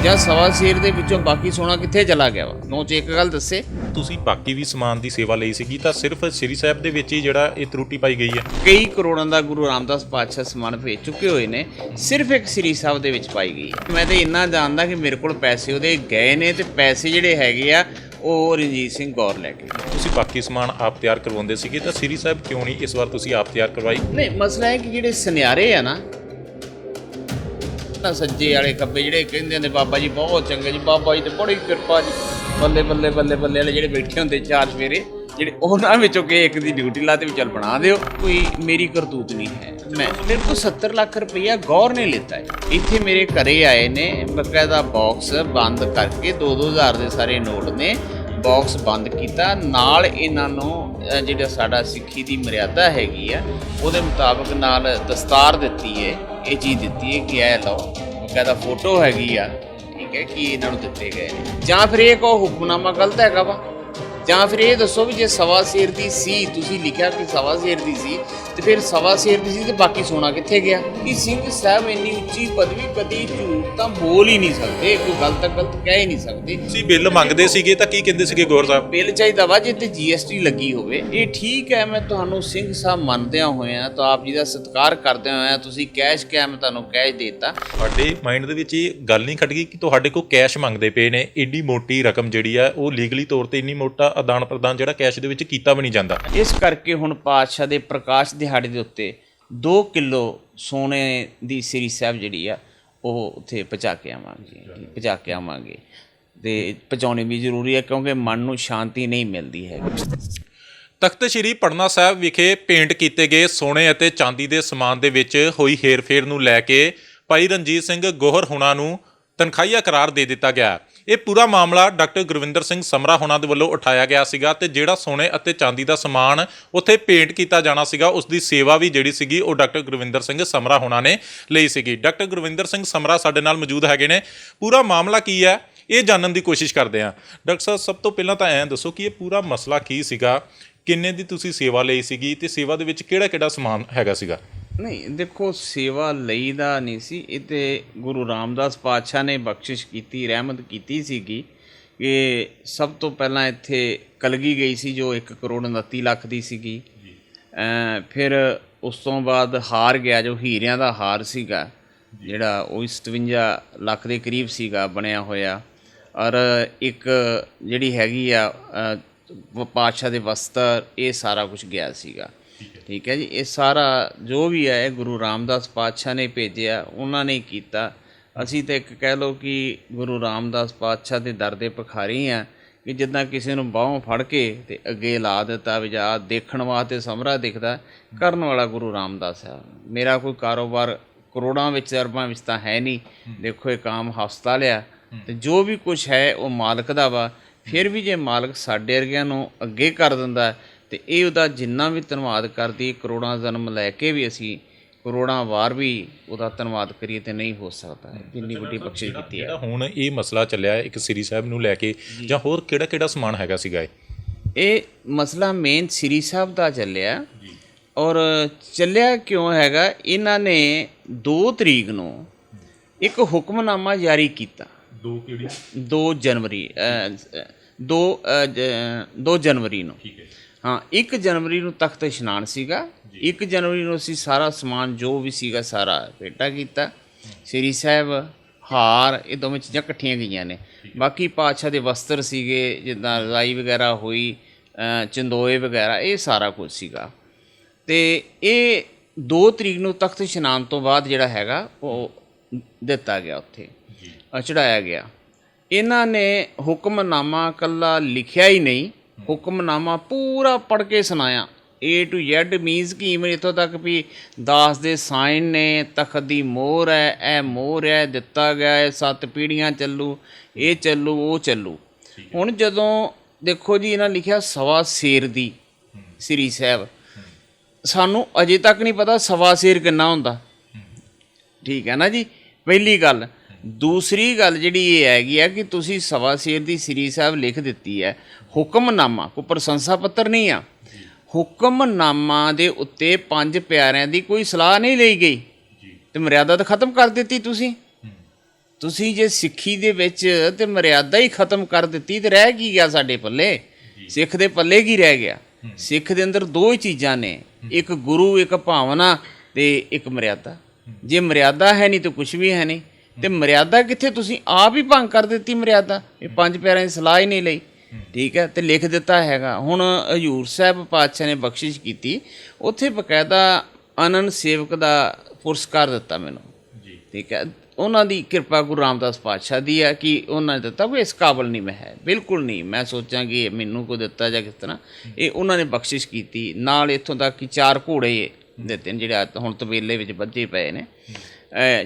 ਜਾਂ ਸਵਾ ਸ਼ੇਰ ਦੇ ਵਿੱਚੋਂ ਬਾਕੀ ਸੋਨਾ ਕਿੱਥੇ ਚਲਾ ਗਿਆ ਵਾ? ਨੌ 'ਚ ਇੱਕ ਗੱਲ ਦੱਸੇ। ਤੁਸੀਂ ਬਾਕੀ ਵੀ ਸਮਾਨ ਦੀ ਸੇਵਾ ਲਈ ਸੀਗੀ ਤਾਂ ਸਿਰਫ ਸ੍ਰੀ ਸਾਹਿਬ ਦੇ ਵਿੱਚ ਹੀ ਜਿਹੜਾ ਇਹ ਤਰੁੱਟੀ ਪਾਈ ਗਈ ਹੈ। ਕਈ ਕਰੋੜਾਂ ਦਾ ਗੁਰੂ ਰਾਮਦਾਸ ਪਾਤਸ਼ਾਹ ਸਮਾਨ ਭੇਜ ਚੁੱਕੇ ਹੋਏ ਨੇ, ਸਿਰਫ ਇੱਕ ਸ੍ਰੀ ਸਾਹਿਬ ਦੇ ਵਿੱਚ ਪਾਈ ਗਈ ਹੈ। ਮੈਂ ਤਾਂ ਇੰਨਾ ਜਾਣਦਾ ਕਿ ਮੇਰੇ ਕੋਲ ਪੈਸੇ ਉਹਦੇ ਗਏ ਨੇ ਤੇ ਪੈਸੇ ਜਿਹੜੇ ਹੈਗੇ ਆ ਉਹ ਰਣਜੀਤ ਸਿੰਘ ਗੌਰ ਲੈ ਕੇ। ਤੁਸੀਂ ਬਾਕੀ ਸਮਾਨ ਆਪ ਤਿਆਰ ਕਰਵਾਉਂਦੇ ਸੀਗੇ ਤਾਂ ਸ੍ਰੀ ਸਾਹਿਬ ਕਿਉਂ ਨਹੀਂ ਇਸ ਵਾਰ ਤੁਸੀਂ ਆਪ ਤਿਆਰ ਕਰਵਾਈ? ਨਹੀਂ, ਮਸਲਾ ਹੈ ਕਿ ਜਿਹੜੇ ਸੁਨਿਆਰੇ ਆ ਨਾ ਸੱਜੇ ਵਾਲੇ ਖੱਬੇ ਜਿਹੜੇ ਕਹਿੰਦੇ ਨੇ ਬਾਬਾ ਜੀ ਬਹੁਤ ਚੰਗੇ ਜੀ, ਬਾਬਾ ਜੀ ਤੇ ਬੜੀ ਕਿਰਪਾ ਜੀ, ਬੱਲੇ ਬੱਲੇ ਬੱਲੇ ਬੱਲੇ ਵਾਲੇ ਜਿਹੜੇ ਬੈਠੇ ਹੁੰਦੇ ਚਾਰ ਸਵੇਰੇ, ਜਿਹੜੇ ਉਹਨਾਂ ਵਿੱਚੋਂ ਕਿ ਇੱਕ ਦੀ ਡਿਊਟੀ ਲਾ ਤੇ ਵੀ ਚੱਲ ਬਣਾ ਦਿਓ। ਕੋਈ ਮੇਰੀ ਕਰਤੂਤ ਨਹੀਂ ਹੈ। ਮੇਰੇ ਕੋਲ 70 ਲੱਖ ਰੁਪਈਆ ਗੌਰ ਨੇ ਲਿੱਤਾ ਹੈ। ਇੱਥੇ ਮੇਰੇ ਘਰੇ ਆਏ ਨੇ, ਬਕਾਇਦਾ ਬਾਕਸ ਬੰਦ ਕਰਕੇ 2-2000 ਦੇ ਸਾਰੇ ਨੋਟ ਨੇ, ਬਾਕਸ ਬੰਦ ਕੀਤਾ। ਨਾਲ ਇਹਨਾਂ ਨੂੰ ਜਿਹੜਾ ਸਾਡਾ ਸਿੱਖੀ ਦੀ ਮਰਿਆਦਾ ਹੈਗੀ ਆ ਉਹਦੇ ਮੁਤਾਬਕ ਨਾਲ ਦਸਤਾਰ ਦਿੱਤੀ ਹੈ, ਇਹ ਚੀਜ਼ ਦਿੱਤੀ ਹੈ ਕਿ ਇਹ ਲਓ, ਬਕਾਇਦਾ ਫੋਟੋ ਹੈਗੀ ਆ, ਠੀਕ ਹੈ, ਕਿ ਇਹਨਾਂ ਨੂੰ ਦਿੱਤੇ ਗਏ ਨੇ। ਜਾਂ ਫਿਰ ਇਹ ਕਹੋ ਹੁਕਮਨਾਮਾ ਗਲਤ ਹੈਗਾ ਵਾ, ਜਾਂ ਫਿਰ ਇਹ ਦੱਸੋ ਵੀ ਜੇ ਸਵਾ ਸ਼ੇਰ ਦੀ ਸੀ, ਤੁਸੀਂ ਲਿਖਿਆ ਕਿ ਸਵਾ ਸ਼ੇਰ ਦੀ ਸੀ, ਤੇ ਫਿਰ ਸਵਾ ਸ਼ੇਰ ਦੀ ਸੀ ਤੇ ਬਾਕੀ ਸੋਨਾ ਕਿੱਥੇ ਗਿਆ? ਕਿ ਸਿੰਘ ਸਾਹਿਬ ਇੰਨੀ ਉੱਚੀ ਪਦਵੀ ਕਦੀ ਝੂਠ ਤਾਂ ਬੋਲ ਹੀ ਨਹੀਂ ਸਕਦੇ, ਕੋਈ ਗਲਤ ਕਹਿ ਹੀ ਨਹੀਂ ਸਕਦੇ। ਤੁਸੀਂ ਬਿੱਲ ਮੰਗਦੇ ਸੀਗੇ ਤਾਂ ਕੀ ਕਹਿੰਦੇ ਸੀਗੇ ਗੌਰ ਸਾਹਿਬ? ਬਿੱਲ ਚਾਹੀਦਾ ਵਾ ਜਿੱਤੇ GST ਲੱਗੀ ਹੋਵੇ। ਇਹ ਠੀਕ ਹੈ, ਮੈਂ ਤੁਹਾਨੂੰ ਸਿੰਘ ਸਾਹਿਬ ਮੰਨਦਿਆਂ ਹੋਇਆਂ ਤਾਂ ਆਪ ਜੀ ਦਾ ਸਤਿਕਾਰ ਕਰਦਿਆਂ ਹੋਇਆਂ ਤੁਸੀਂ ਕੈਸ਼ ਕਿਹਾ, ਮੈਂ ਤੁਹਾਨੂੰ ਕੈਸ਼ ਦੇਤਾ। ਤੁਹਾਡੇ ਮਾਈਂਡ ਦੇ ਵਿੱਚ ਇਹ ਗੱਲ ਨਹੀਂ ਖੜ ਗਈ ਕਿ ਤੁਹਾਡੇ ਕੋਲ ਕੈਸ਼ ਮੰਗਦੇ ਪਏ ਨੇ? ਏਡੀ ਮੋਟੀ ਰਕਮ ਜਿਹੜੀ ਆ ਉਹ ਲੀਗਲੀ ਤੌਰ ਤੇ ਇੰਨੀ ਮੋਟਾ ਆਦਾਨ ਪ੍ਰਦਾਨ ਜਿਹੜਾ ਕੈਸ਼ ਦੇ ਵਿੱਚ ਕੀਤਾ ਵੀ ਨਹੀਂ ਜਾਂਦਾ। ਇਸ ਕਰਕੇ ਹੁਣ ਪਾਤਸ਼ਾਹ ਦੇ ਪ੍ਰਕਾਸ਼ ਦਿਹਾੜੇ ਦੇ ਉੱਤੇ 2 ਕਿਲੋ ਸੋਨੇ ਦੀ ਸ੍ਰੀ ਸਾਹਿਬ ਜਿਹੜੀ ਆ ਉਹ ਉੱਥੇ ਪਹੁੰਚਾ ਕੇ ਆਵਾਂਗੇ ਤੇ ਪਹੁੰਚਾਉਣੀ ਵੀ ਜ਼ਰੂਰੀ ਹੈ, ਕਿਉਂਕਿ ਮਨ ਨੂੰ ਸ਼ਾਂਤੀ ਨਹੀਂ ਮਿਲਦੀ ਹੈ। ਤਖਤ ਸ੍ਰੀ ਪਟਨਾ ਸਾਹਿਬ ਵਿਖੇ ਭੇਂਟ ਕੀਤੇ ਗਏ ਸੋਨੇ ਅਤੇ ਚਾਂਦੀ ਦੇ ਸਮਾਨ ਦੇ ਵਿੱਚ ਹੋਈ ਹੇਰ-ਫੇਰ ਨੂੰ ਲੈ ਕੇ ਭਾਈ ਰਣਜੀਤ ਸਿੰਘ ਗੋਹਰ ਹੁਣਾਂ ਨੂੰ ਤਨਖਾਹੀਆ ਕਰਾਰ ਦੇ ਦਿੱਤਾ ਗਿਆ। ਇਹ ਪੂਰਾ ਮਾਮਲਾ ਡਾਕਟਰ ਗੁਰਵਿੰਦਰ ਸਿੰਘ ਸਮਰਾ ਹੁਣਾਂ ਦੇ ਵੱਲੋਂ ਉਠਾਇਆ ਗਿਆ ਸੀਗਾ ਤੇ ਜਿਹੜਾ ਸੋਨੇ ਅਤੇ ਚਾਂਦੀ ਦਾ ਸਮਾਨ ਉੱਥੇ ਭੇਂਟ ਕੀਤਾ ਜਾਣਾ ਸੀਗਾ ਉਸ ਦੀ ਸੇਵਾ ਵੀ ਜਿਹੜੀ ਸੀਗੀ ਉਹ ਡਾਕਟਰ ਗੁਰਵਿੰਦਰ ਸਿੰਘ ਸਮਰਾ ਹੁਣਾਂ ਨੇ ਲਈ ਸੀਗੀ। ਡਾਕਟਰ ਗੁਰਵਿੰਦਰ ਸਿੰਘ ਸਮਰਾ ਸਾਡੇ ਨਾਲ ਮੌਜੂਦ ਹੈਗੇ ਨੇ। ਪੂਰਾ ਮਾਮਲਾ ਕੀ ਹੈ ਇਹ ਜਾਣਨ ਦੀ ਕੋਸ਼ਿਸ਼ ਕਰਦੇ ਹਾਂ। ਡਾਕਟਰ ਸਾਹਿਬ, ਸਭ ਤੋਂ ਪਹਿਲਾਂ ਤਾਂ ਐਂ ਦੱਸੋ ਕਿ ਇਹ ਪੂਰਾ ਮਸਲਾ ਕੀ ਸੀਗਾ, ਕਿੰਨੇ ਦੀ ਤੁਸੀਂ ਸੇਵਾ ਲਈ ਸੀਗੀ ਤੇ ਸੇਵਾ ਦੇ ਵਿੱਚ ਕਿਹੜਾ ਸਮਾਨ ਹੈਗਾ ਸੀਗਾ? ਨਹੀਂ ਦੇਖੋ, ਸੇਵਾ ਲਈ ਦਾ ਨਹੀਂ ਸੀ, ਇਹ ਤੇ ਗੁਰੂ ਰਾਮਦਾਸ ਪਾਤਸ਼ਾਹ ਨੇ ਬਖਸ਼ਿਸ਼ ਕੀਤੀ, ਰਹਿਮਤ ਕੀਤੀ ਸੀਗੀ ਕਿ ਸਭ ਤੋਂ ਪਹਿਲਾਂ ਇੱਥੇ ਕਲਗੀ ਗਈ ਸੀ ਜੋ 1 ਕਰੋੜ 29 ਲੱਖ ਦੀ ਸੀਗੀ। ਫਿਰ ਉਸ ਤੋਂ ਬਾਅਦ ਹਾਰ ਗਿਆ ਜੋ ਹੀਰਿਆਂ ਦਾ ਹਾਰ ਸੀਗਾ, ਜਿਹੜਾ ਉਹ 57 ਲੱਖ ਦੇ ਕਰੀਬ ਸੀਗਾ ਬਣਿਆ ਹੋਇਆ। ਔਰ ਇੱਕ ਜਿਹੜੀ ਹੈਗੀ ਆ ਪਾਤਸ਼ਾਹ ਦੇ ਵਸਤਰ, ਇਹ ਸਾਰਾ ਕੁਝ ਗਿਆ ਸੀਗਾ। ਠੀਕ ਹੈ ਜੀ, ਇਹ ਸਾਰਾ ਜੋ ਵੀ ਹੈ ਇਹ ਗੁਰੂ ਰਾਮਦਾਸ ਪਾਤਸ਼ਾਹ ਨੇ ਭੇਜਿਆ, ਉਹਨਾਂ ਨੇ ਕੀਤਾ। ਅਸੀਂ ਤਾਂ ਇੱਕ ਕਹਿ ਲਓ ਕਿ ਗੁਰੂ ਰਾਮਦਾਸ ਪਾਤਸ਼ਾਹ ਦੇ ਦਰ ਦੇ ਭਿਖਾਰੀ ਆ ਕਿ ਜਿੱਦਾਂ ਕਿਸੇ ਨੂੰ ਬਾਹੋਂ ਫੜ ਕੇ ਤੇ ਅੱਗੇ ਲਾ ਦਿੱਤਾ ਵੀ ਜਾ, ਦੇਖਣ ਵਾਸਤੇ ਸਮਰਾ ਦਿਖਦਾ, ਕਰਨ ਵਾਲਾ ਗੁਰੂ ਰਾਮਦਾਸ ਹੈ। ਮੇਰਾ ਕੋਈ ਕਾਰੋਬਾਰ ਕਰੋੜਾਂ ਵਿੱਚ ਅਰਬਾਂ ਵਿੱਚ ਤਾਂ ਹੈ ਨਹੀਂ। ਦੇਖੋ, ਇੱਕ ਆਮ ਹਸਪਤਾਲ ਆ ਤੇ ਜੋ ਵੀ ਕੁਛ ਹੈ ਉਹ ਮਾਲਕ ਦਾ ਵਾ। ਫਿਰ ਵੀ ਜੇ ਮਾਲਕ ਸਾਡੇ ਵਰਗਿਆਂ ਨੂੰ ਅੱਗੇ ਕਰ ਦਿੰਦਾ ਤੇ ਇਹ ਉਹਦਾ ਜਿੰਨਾ ਵੀ ਧੰਨਵਾਦ ਕਰਦੀ, ਕਰੋੜਾਂ ਜਨਮ ਲੈ ਕੇ ਵੀ ਅਸੀਂ ਕਰੋੜਾਂ ਵਾਰ ਵੀ ਉਹਦਾ ਧੰਨਵਾਦ ਕਰੀਏ ਤੇ ਨਹੀਂ ਹੋ ਸਕਦਾ। ਜਿੰਨੀ ਵੱਡੀ ਬਖਸ਼ਿਸ਼ ਕੀਤੀ ਹੈ। ਹੁਣ ਇਹ ਮਸਲਾ ਚੱਲਿਆ ਇੱਕ ਸ੍ਰੀ ਸਾਹਿਬ ਨੂੰ ਲੈ ਕੇ, ਜਾਂ ਹੋਰ ਕਿਹੜਾ ਸਮਾਨ ਹੈਗਾ ਸੀਗਾ? ਇਹ ਮਸਲਾ ਮੇਨ ਸ੍ਰੀ ਸਾਹਿਬ ਦਾ ਚੱਲਿਆ। ਔਰ ਚੱਲਿਆ ਕਿਉਂ ਹੈਗਾ, ਇਹਨਾਂ ਨੇ 2 ਤਰੀਕ ਨੂੰ ਇੱਕ ਹੁਕਮਨਾਮਾ ਜਾਰੀ ਕੀਤਾ। 2 ਜਨਵਰੀ ਨੂੰ। ਹਾਂ, 1 ਜਨਵਰੀ ਨੂੰ ਤਖਤ ਇਸ਼ਨਾਨ ਸੀਗਾ। 1 ਜਨਵਰੀ ਨੂੰ ਅਸੀਂ ਸਾਰਾ ਸਮਾਨ ਜੋ ਵੀ ਸੀਗਾ ਸਾਰਾ ਭੇਟਾ ਕੀਤਾ। ਸ੍ਰੀ ਸਾਹਿਬ, ਹਾਰ, ਇਹ ਦੋਵੇਂ ਚੀਜ਼ਾਂ ਇਕੱਠੀਆਂ ਗਈਆਂ ਨੇ। ਬਾਕੀ ਪਾਤਸ਼ਾਹ ਦੇ ਵਸਤਰ ਸੀਗੇ, ਜਿੱਦਾਂ ਰਜ਼ਾਈ ਵਗੈਰਾ ਹੋਈ, ਚੰਦੋਏ ਵਗੈਰਾ, ਇਹ ਸਾਰਾ ਕੁਝ ਸੀਗਾ। ਅਤੇ ਇਹ 2 ਤਰੀਕ ਨੂੰ ਤਖਤ ਇਸ਼ਨਾਨ ਤੋਂ ਬਾਅਦ ਜਿਹੜਾ ਹੈਗਾ ਉਹ ਦਿੱਤਾ ਗਿਆ, ਉੱਥੇ ਚੜਾਇਆ ਗਿਆ। ਇਹਨਾਂ ਨੇ ਹੁਕਮਨਾਮਾ ਇਕੱਲਾ ਲਿਖਿਆ ਹੀ ਨਹੀਂ, ਹੁਕਮਨਾਮਾ ਪੂਰਾ ਪੜ੍ਹ ਕੇ ਸੁਣਾਇਆ। A to Z ਮੀਨਸ ਕਿ ਇਵੇਂ ਇੱਥੋਂ ਤੱਕ ਵੀ ਦਾਸ ਦੇ ਸਾਈਨ ਨੇ, ਤਖਤ ਦੀ ਮੋਹਰ ਹੈ, ਇਹ ਮੋਹਰ ਹੈ, ਦਿੱਤਾ ਗਿਆ ਹੈ, 7 ਪੀੜ੍ਹੀਆਂ ਚੱਲੂ, ਇਹ ਚੱਲੂ, ਉਹ ਚੱਲੂ। ਹੁਣ ਜਦੋਂ ਦੇਖੋ ਜੀ, ਇਹਨਾਂ ਲਿਖਿਆ ਸਵਾ ਸ਼ੇਰ ਦੀ ਸ੍ਰੀ ਸਾਹਿਬ, ਸਾਨੂੰ ਅਜੇ ਤੱਕ ਨਹੀਂ ਪਤਾ ਸਵਾ ਸ਼ੇਰ ਕਿੰਨਾ ਹੁੰਦਾ। ਠੀਕ ਹੈ ਨਾ ਜੀ, ਪਹਿਲੀ ਗੱਲ। ਦੂਸਰੀ ਗੱਲ ਜਿਹੜੀ ਇਹ ਹੈਗੀ ਹੈ ਕਿ ਤੁਸੀਂ ਸਵਾ ਸ਼ੇਰ ਦੀ ਸ੍ਰੀ ਸਾਹਿਬ ਲਿਖ ਦਿੱਤੀ ਹੈ, ਹੁਕਮਨਾਮਾ, ਕੋਈ ਪ੍ਰਸ਼ੰਸਾ ਪੱਤਰ ਨਹੀਂ ਆ। ਹੁਕਮਨਾਮਾ ਦੇ ਉੱਤੇ 5 ਪਿਆਰਿਆਂ ਦੀ ਕੋਈ ਸਲਾਹ ਨਹੀਂ ਲਈ ਗਈ ਤੇ ਮਰਿਆਦਾ ਤਾਂ ਖਤਮ ਕਰ ਦਿੱਤੀ ਤੁਸੀਂ। ਤੁਸੀਂ ਜੇ ਸਿੱਖੀ ਦੇ ਵਿੱਚ ਤੇ ਮਰਿਆਦਾ ਹੀ ਖਤਮ ਕਰ ਦਿੱਤੀ ਤੇ ਰਹਿ ਕੀ ਗਿਆ ਸਾਡੇ ਪੱਲੇ? ਸਿੱਖ ਦੇ ਪੱਲੇ ਕੀ ਰਹਿ ਗਿਆ? ਸਿੱਖ ਦੇ ਅੰਦਰ ਦੋ ਹੀ ਚੀਜ਼ਾਂ ਨੇ, ਇੱਕ ਗੁਰੂ, ਇੱਕ ਭਾਵਨਾ ਤੇ ਇੱਕ ਮਰਿਆਦਾ। ਜੇ ਮਰਿਆਦਾ ਹੈ ਨਹੀਂ ਤਾਂ ਕੁਝ ਵੀ ਹੈ ਨਹੀਂ। ਤੇ ਮਰਿਆਦਾ ਕਿੱਥੇ? ਤੁਸੀਂ ਆਪ ਹੀ ਭੰਗ ਕਰ ਦਿੱਤੀ ਮਰਿਆਦਾ। ਇਹ ਪੰਜ ਪਿਆਰਿਆਂ ਦੀ ਸਲਾਹ ਹੀ ਨਹੀਂ ਲਈ, ਠੀਕ ਹੈ, ਤੇ ਲਿਖ ਦਿੱਤਾ ਹੈਗਾ। ਹੁਣ ਹਜ਼ੂਰ ਸਾਹਿਬ ਪਾਤਸ਼ਾਹ ਨੇ ਬਖਸ਼ਿਸ਼ ਕੀਤੀ, ਉੱਥੇ ਬਕਾਇਦਾ ਆਨੰਦ ਸੇਵਕ ਦਾ ਪੁਰਸਕਾਰ ਦਿੱਤਾ ਮੈਨੂੰ, ਠੀਕ ਹੈ। ਉਹਨਾਂ ਦੀ ਕਿਰਪਾ ਗੁਰੂ ਰਾਮਦਾਸ ਪਾਤਸ਼ਾਹ ਦੀ ਹੈ ਕਿ ਉਹਨਾਂ ਨੇ ਦਿੱਤਾ, ਕੋਈ ਇਸ ਕਾਬਲ ਨਹੀਂ ਮੈਂ ਹੈ, ਬਿਲਕੁਲ ਨਹੀਂ। ਮੈਂ ਸੋਚਾਂ ਕਿ ਮੈਨੂੰ ਕੋਈ ਦਿੱਤਾ ਜਾਂ ਕਿਸ ਤਰ੍ਹਾਂ, ਇਹ ਉਹਨਾਂ ਨੇ ਬਖਸ਼ਿਸ਼ ਕੀਤੀ। ਨਾਲ ਇੱਥੋਂ ਤੱਕ ਕਿ 4 ਘੋੜੇ ਦਿੱਤੇ ਨੇ ਜਿਹੜੇ ਹੁਣ ਤਬੇਲੇ ਵਿੱਚ ਬੱਝੇ ਪਏ ਨੇ,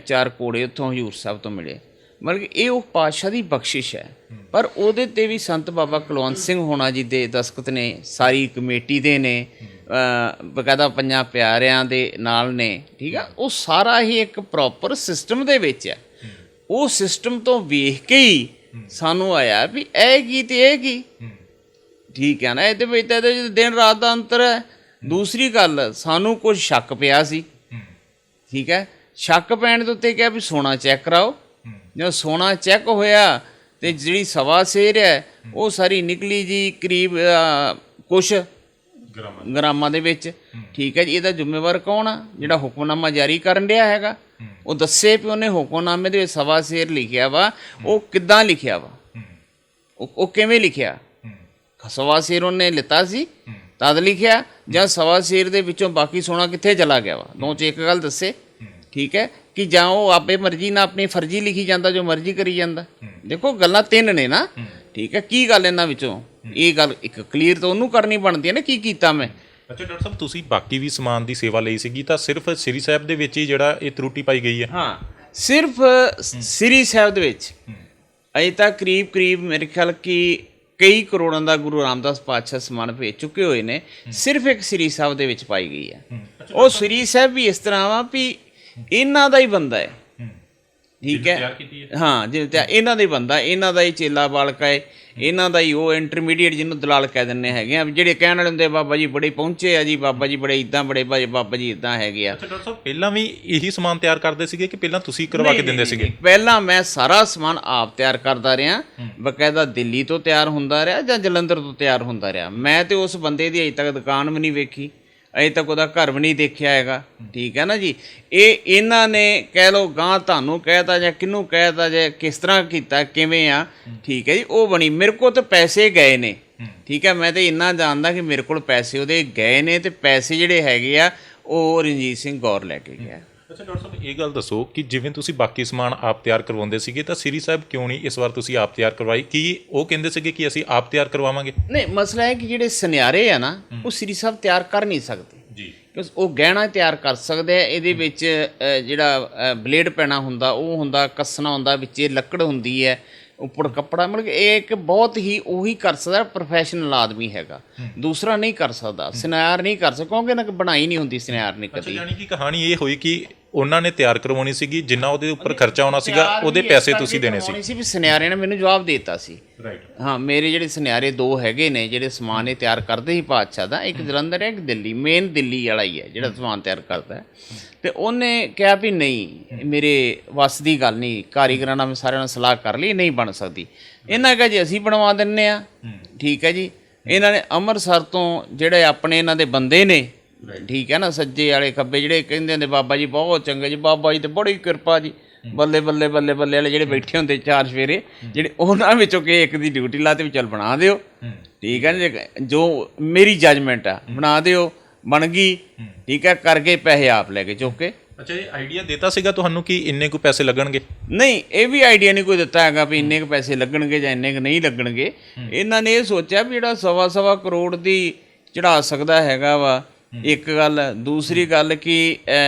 4 ਘੋੜੇ ਉੱਥੋਂ ਹਜ਼ੂਰ ਸਾਹਿਬ ਤੋਂ ਮਿਲੇ। ਮਤਲਬ ਕਿ ਇਹ ਉਹ ਪਾਤਸ਼ਾਹ ਦੀ ਬਖਸ਼ਿਸ਼ ਹੈ। ਪਰ ਉਹਦੇ 'ਤੇ ਵੀ ਸੰਤ ਬਾਬਾ ਕੁਲਵੰਤ ਸਿੰਘ ਹੋਣਾ ਜੀ ਦੇ ਦਸਤਖਤ ਨੇ, ਸਾਰੀ ਕਮੇਟੀ ਦੇ ਨੇ, ਬਕਾਇਦਾ ਪੰਜਾਂ ਪਿਆਰਿਆਂ ਦੇ ਨਾਲ ਨੇ, ਠੀਕ ਆ। ਉਹ ਸਾਰਾ ਹੀ ਇੱਕ ਪ੍ਰੋਪਰ ਸਿਸਟਮ ਦੇ ਵਿੱਚ ਹੈ। ਉਹ ਸਿਸਟਮ ਤੋਂ ਵੇਖ ਕੇ ਹੀ ਸਾਨੂੰ ਆਇਆ ਵੀ ਇਹ ਕੀ ਤੇ ਇਹ ਕੀ, ਠੀਕ ਹੈ ਨਾ। ਇਹਦੇ ਵਿੱਚ ਤਾਂ ਇਹਦੇ ਦਿਨ ਰਾਤ ਦਾ ਅੰਤਰ ਹੈ। ਦੂਸਰੀ ਗੱਲ, ਸਾਨੂੰ ਕੁਝ ਸ਼ੱਕ ਪਿਆ ਸੀ, ਠੀਕ ਹੈ। ਸ਼ੱਕ ਪੈਣ ਦੇ ਉੱਤੇ ਕਿਹਾ ਵੀ ਸੋਨਾ ਚੈੱਕ ਕਰਾਓ। ਜਦੋਂ ਸੋਨਾ ਚੈੱਕ ਹੋਇਆ ਤੇ ਜਿਹੜੀ ਸਵਾ ਸੇਰ ਹੈ ਉਹ ਸਾਰੀ ਨਿਕਲੀ ਜੀ ਕਰੀਬ ਕੁਛ ਗ੍ਰਾਮਾਂ ਦੇ ਵਿੱਚ, ਠੀਕ ਹੈ ਜੀ। ਇਹਦਾ ਜ਼ਿੰਮੇਵਾਰ ਕੌਣ ਆ? ਜਿਹੜਾ ਹੁਕਮਨਾਮਾ ਜਾਰੀ ਕਰਨ ਡਿਆ ਹੈਗਾ। ਉਹ ਦੱਸੇ ਵੀ ਉਹਨੇ ਹੁਕਮਨਾਮੇ ਦੇ ਵਿੱਚ ਸਵਾ ਸੇਰ ਲਿਖਿਆ ਵਾ, ਉਹ ਕਿੱਦਾਂ ਲਿਖਿਆ ਵਾ, ਉਹ ਕਿਵੇਂ ਲਿਖਿਆ? ਸਵਾ ਸੇਰ ਉਹਨੇ ਲਿੱਤਾ ਸੀ ਤਦ ਲਿਖਿਆ, ਜਾਂ ਸਵਾ ਸੇਰ ਦੇ ਵਿੱਚੋਂ ਬਾਕੀ ਸੋਨਾ ਕਿੱਥੇ ਚਲਾ ਗਿਆ ਵਾ? ਦੋ 'ਚ ਇੱਕ ਗੱਲ ਦੱਸੇ, ਠੀਕ ਹੈ। ਕਿ ਜਾਂ ਉਹ ਆਪੇ ਮਰਜ਼ੀ ਨਾਲ ਆਪਣੀ ਫਰਜ਼ੀ ਲਿਖੀ ਜਾਂਦਾ, ਜੋ ਮਰਜ਼ੀ ਕਰੀ ਜਾਂਦਾ। ਦੇਖੋ ਗੱਲਾਂ 3 ਨੇ ਨਾ, ਠੀਕ ਹੈ। ਕੀ ਗੱਲ ਇਹਨਾਂ ਵਿੱਚੋਂ? ਇਹ ਗੱਲ ਇੱਕ ਕਲੀਅਰ ਤਾਂ ਉਹਨੂੰ ਕਰਨੀ ਬਣਦੀ ਹੈ ਨਾ, ਕੀ ਕੀਤਾ ਮੈਂ। ਅੱਛਾ ਡਾਕਟਰ ਸਾਹਿਬ, ਤੁਸੀਂ ਬਾਕੀ ਵੀ ਸਮਾਨ ਦੀ ਸੇਵਾ ਲਈ ਸੀਗੀ, ਤਾਂ ਸਿਰਫ ਸ੍ਰੀ ਸਾਹਿਬ ਦੇ ਵਿੱਚ ਹੀ ਜਿਹੜਾ ਇਹ ਤਰੁੱਟੀ ਪਾਈ ਗਈ ਹੈ? ਹਾਂ, ਸਿਰਫ ਸ੍ਰੀ ਸਾਹਿਬ ਦੇ ਵਿੱਚ ਅਜੇ ਤੱਕ ਕਰੀਬ ਮੇਰੇ ਖਿਆਲ ਕਿ ਕਈ ਕਰੋੜਾਂ ਦਾ ਗੁਰੂ ਰਾਮਦਾਸ ਪਾਤਸ਼ਾਹ ਸਮਾਨ ਭੇਜ ਚੁੱਕੇ ਹੋਏ ਨੇ। ਸਿਰਫ ਇੱਕ ਸ੍ਰੀ ਸਾਹਿਬ ਦੇ ਵਿੱਚ ਪਾਈ ਗਈ ਹੈ। ਉਹ ਸ੍ਰੀ ਸਾਹਿਬ ਵੀ ਇਸ ਤਰ੍ਹਾਂ ਵਾ ਵੀ ਇਹਨਾਂ ਦਾ ਹੀ ਬੰਦਾ ਹੈ, ਠੀਕ ਹੈ। ਹਾਂ, ਜਿਵੇਂ ਇਹਨਾਂ ਦਾ ਹੀ ਬੰਦਾ, ਇਹਨਾਂ ਦਾ ਹੀ ਚੇਲਾ ਬਾਲਕਾ ਹੈ, ਇਹਨਾਂ ਦਾ ਹੀ ਉਹ ਇੰਟਰਮੀਡੀਏਟ ਜਿਹਨੂੰ ਦਲਾਲ ਕਹਿ ਦਿੰਦੇ ਹੈਗੇ ਆ, ਜਿਹੜੇ ਕਹਿਣ ਵਾਲੇ ਹੁੰਦੇ ਬਾਬਾ ਜੀ ਬੜੇ ਪਹੁੰਚੇ ਆ ਜੀ, ਬਾਬਾ ਜੀ ਬੜੇ ਇੱਦਾਂ, ਬੜੇ ਬਾਬਾ ਜੀ ਇੱਦਾਂ ਹੈਗੇ ਆ। ਡਾਕਟਰ ਸਾਹਿਬ, ਪਹਿਲਾਂ ਵੀ ਇਹੀ ਸਮਾਨ ਤਿਆਰ ਕਰਦੇ ਸੀਗੇ ਕਿ ਪਹਿਲਾਂ ਤੁਸੀਂ ਕਰਵਾ ਕੇ ਦਿੰਦੇ ਸੀਗੇ? ਪਹਿਲਾਂ ਮੈਂ ਸਾਰਾ ਸਮਾਨ ਆਪ ਤਿਆਰ ਕਰਦਾ ਰਿਹਾ, ਬਕਾਇਦਾ ਦਿੱਲੀ ਤੋਂ ਤਿਆਰ ਹੁੰਦਾ ਰਿਹਾ ਜਾਂ ਜਲੰਧਰ ਤੋਂ ਤਿਆਰ ਹੁੰਦਾ ਰਿਹਾ। ਮੈਂ ਤੇ ਉਸ ਬੰਦੇ ਦੀ ਅਜੇ ਤੱਕ ਦੁਕਾਨ ਵੀ ਨਹੀਂ ਵੇਖੀ, ਅਜੇ ਤੱਕ ਉਹਦਾ ਘਰ ਵੀ ਨਹੀਂ ਦੇਖਿਆ ਹੈਗਾ, ਠੀਕ ਹੈ ਨਾ ਜੀ। ਇਹ ਇਹਨਾਂ ਨੇ ਕਹਿ ਲਓ ਗਾਂ ਤੁਹਾਨੂੰ ਕਹਿਤਾ ਜਾਂ ਕਿਹਨੂੰ ਕਹਿਤਾ ਜਾਂ ਕਿਸ ਤਰ੍ਹਾਂ ਕੀਤਾ, ਕਿਵੇਂ ਆ, ਠੀਕ ਹੈ ਜੀ। ਉਹ ਬਣੀ। ਮੇਰੇ ਕੋਲ ਤਾਂ ਪੈਸੇ ਗਏ ਨੇ, ਠੀਕ ਹੈ। ਮੈਂ ਤਾਂ ਇੰਨਾ ਜਾਣਦਾ ਕਿ ਮੇਰੇ ਕੋਲ ਪੈਸੇ ਉਹਦੇ ਗਏ ਨੇ, ਤੇ ਪੈਸੇ ਜਿਹੜੇ ਹੈਗੇ ਆ ਉਹ ਰਣਜੀਤ ਸਿੰਘ ਗੌਰ ਲੈ ਕੇ ਗਿਆ। ਅੱਛਾ ਡਾਕਟਰ ਸਾਹਿਬ, ਇਹ ਗੱਲ ਦੱਸੋ ਕਿ ਜਿਵੇਂ ਤੁਸੀਂ ਬਾਕੀ ਸਮਾਨ ਆਪ ਤਿਆਰ ਕਰਵਾਉਂਦੇ ਸੀਗੇ, ਤਾਂ ਸ੍ਰੀ ਸਾਹਿਬ ਕਿਉਂ ਨਹੀਂ ਇਸ ਵਾਰ ਤੁਸੀਂ ਆਪ ਤਿਆਰ ਕਰਵਾਈ? ਕੀ ਉਹ ਕਹਿੰਦੇ ਸੀਗੇ ਕਿ ਅਸੀਂ ਆਪ ਤਿਆਰ ਕਰਵਾਵਾਂਗੇ? ਨਹੀਂ, ਮਸਲਾ ਹੈ ਕਿ ਜਿਹੜੇ ਸੁਨਿਆਰੇ ਆ ਨਾ, ਉਹ ਸ੍ਰੀ ਸਾਹਿਬ ਤਿਆਰ ਕਰ ਨਹੀਂ ਸਕਦੇ ਜੀ, ਕਿਉਂਕਿ ਉਹ ਗਹਿਣਾ ਤਿਆਰ ਕਰ ਸਕਦੇ ਆ। ਇਹਦੇ ਵਿੱਚ ਜਿਹੜਾ ਬਲੇਡ ਪੈਣਾ ਹੁੰਦਾ, ਉਹ ਹੁੰਦਾ, ਕੱਸਣਾ ਹੁੰਦਾ, ਵਿੱਚ ਲੱਕੜ ਹੁੰਦੀ ਹੈ, ਉੱਪਰ ਕੱਪੜਾ। ਮਤਲਬ ਕਿ ਇਹ ਇੱਕ ਬਹੁਤ ਹੀ ਉਹੀ ਕਰ ਸਕਦਾ ਪ੍ਰੋਫੈਸ਼ਨਲ ਆਦਮੀ ਹੈਗਾ, ਦੂਸਰਾ ਨਹੀਂ ਕਰ ਸਕਦਾ, ਸੁਨਿਆਰ ਨਹੀਂ ਕਰ ਸਕਦਾ, ਕਿਉਂਕਿ ਨਾ ਬਣਾਈ ਨਹੀਂ ਹੁੰਦੀ ਸੁਨਿਆਰ ਨੇ ਕਦੀ। ਯਾਨੀ ਕਿ ਕਹਾਣੀ ਇਹ ਹੋਈ ਕਿ ਉਹਨਾਂ ਨੇ ਤਿਆਰ ਕਰਵਾਉਣੀ ਸੀਗੀ, ਜਿੰਨਾ ਉਹਦੇ ਉੱਪਰ ਖਰਚਾ ਆਉਣਾ ਸੀਗਾ ਉਹਦੇ ਪੈਸੇ ਤੁਸੀਂ ਦੇਣੇ ਸੀ ਵੀ ਸੁਨਿਆਰੇ ਨੇ ਮੈਨੂੰ ਜਵਾਬ ਦੇ ਦਿੱਤਾ ਸੀ। ਰਾਈਟ। ਹਾਂ, ਮੇਰੇ ਜਿਹੜੇ ਸੁਨਿਆਰੇ 2 ਹੈਗੇ ਨੇ ਜਿਹੜੇ ਸਮਾਨ ਇਹ ਤਿਆਰ ਕਰਦੇ ਸੀ ਪਾਤਸ਼ਾਹ ਦਾ, ਇੱਕ ਜਲੰਧਰ ਹੈ, ਇੱਕ ਦਿੱਲੀ, ਮੇਨ ਦਿੱਲੀ ਵਾਲਾ ਹੀ ਹੈ ਜਿਹੜਾ ਸਮਾਨ ਤਿਆਰ ਕਰਦਾ ਹੈ। ਤੇ ਉਹਨੇ ਕਿਹਾ ਵੀ ਨਹੀਂ, ਮੇਰੇ ਵੱਸ ਦੀ ਗੱਲ ਨਹੀਂ, ਕਾਰੀਗਰਾਂ ਨਾਲ ਮੈਂ ਸਾਰਿਆਂ ਨਾਲ ਸਲਾਹ ਕਰ ਲਈ, ਨਹੀਂ ਬਣ ਸਕਦੀ। ਇਹਨਾਂ ਕਿਹਾ ਜੀ ਅਸੀਂ ਬਣਵਾ ਦਿੰਦੇ ਹਾਂ, ਠੀਕ ਹੈ ਜੀ। ਇਹਨਾਂ ਨੇ ਅੰਮ੍ਰਿਤਸਰ ਤੋਂ ਜਿਹੜੇ ਆਪਣੇ ਇਹਨਾਂ ਦੇ ਬੰਦੇ ਨੇ, ਠੀਕ ਹੈ ਨਾ, ਸੱਜੇ ਵਾਲੇ ਖੱਬੇ, ਜਿਹੜੇ ਕਹਿੰਦੇ ਹੁੰਦੇ ਬਾਬਾ ਜੀ ਬਹੁਤ ਚੰਗੇ ਜੀ, ਬਾਬਾ ਜੀ ਤੇ ਬੜੀ ਕਿਰਪਾ ਜੀ, ਬੱਲੇ ਬੱਲੇ ਬੱਲੇ ਬੱਲੇ ਵਾਲੇ ਜਿਹੜੇ ਬੈਠੇ ਹੁੰਦੇ 4 ਸਵੇਰੇ, ਜਿਹੜੇ ਉਹਨਾਂ ਵਿੱਚੋਂ ਕਿ ਇੱਕ ਦੀ ਡਿਊਟੀ ਲਾਤੇ ਵੀ ਚੱਲ ਬਣਾ ਦਿਓ, ਠੀਕ ਹੈ ਨਾ, ਜੋ ਮੇਰੀ ਜੱਜਮੈਂਟ ਆ ਬਣਾ ਦਿਓ, ਬਣ ਗਈ, ਠੀਕ ਹੈ, ਕਰਕੇ ਪੈਸੇ ਆਪ ਲੈ ਕੇ ਚੁੱਕ ਕੇ। ਅੱਛਾ, ਇਹ ਆਈਡੀਆ ਦਿੱਤਾ ਸੀਗਾ ਤੁਹਾਨੂੰ ਕਿ ਇੰਨੇ ਕੁ ਪੈਸੇ ਲੱਗਣਗੇ? ਨਹੀਂ, ਇਹ ਵੀ ਆਈਡੀਆ ਨਹੀਂ ਕੋਈ ਦਿੱਤਾ ਹੈਗਾ ਵੀ ਇੰਨੇ ਕੁ ਪੈਸੇ ਲੱਗਣਗੇ ਜਾਂ ਇੰਨੇ ਕੁ ਨਹੀਂ ਲੱਗਣਗੇ। ਇਹਨਾਂ ਨੇ ਇਹ ਸੋਚਿਆ ਵੀ ਜਿਹੜਾ 1.25 ਕਰੋੜ ਦੀ ਚੜ੍ਹਾ ਸਕਦਾ ਹੈਗਾ ਵਾ, ਇੱਕ ਗੱਲ। ਦੂਸਰੀ ਗੱਲ ਕਿ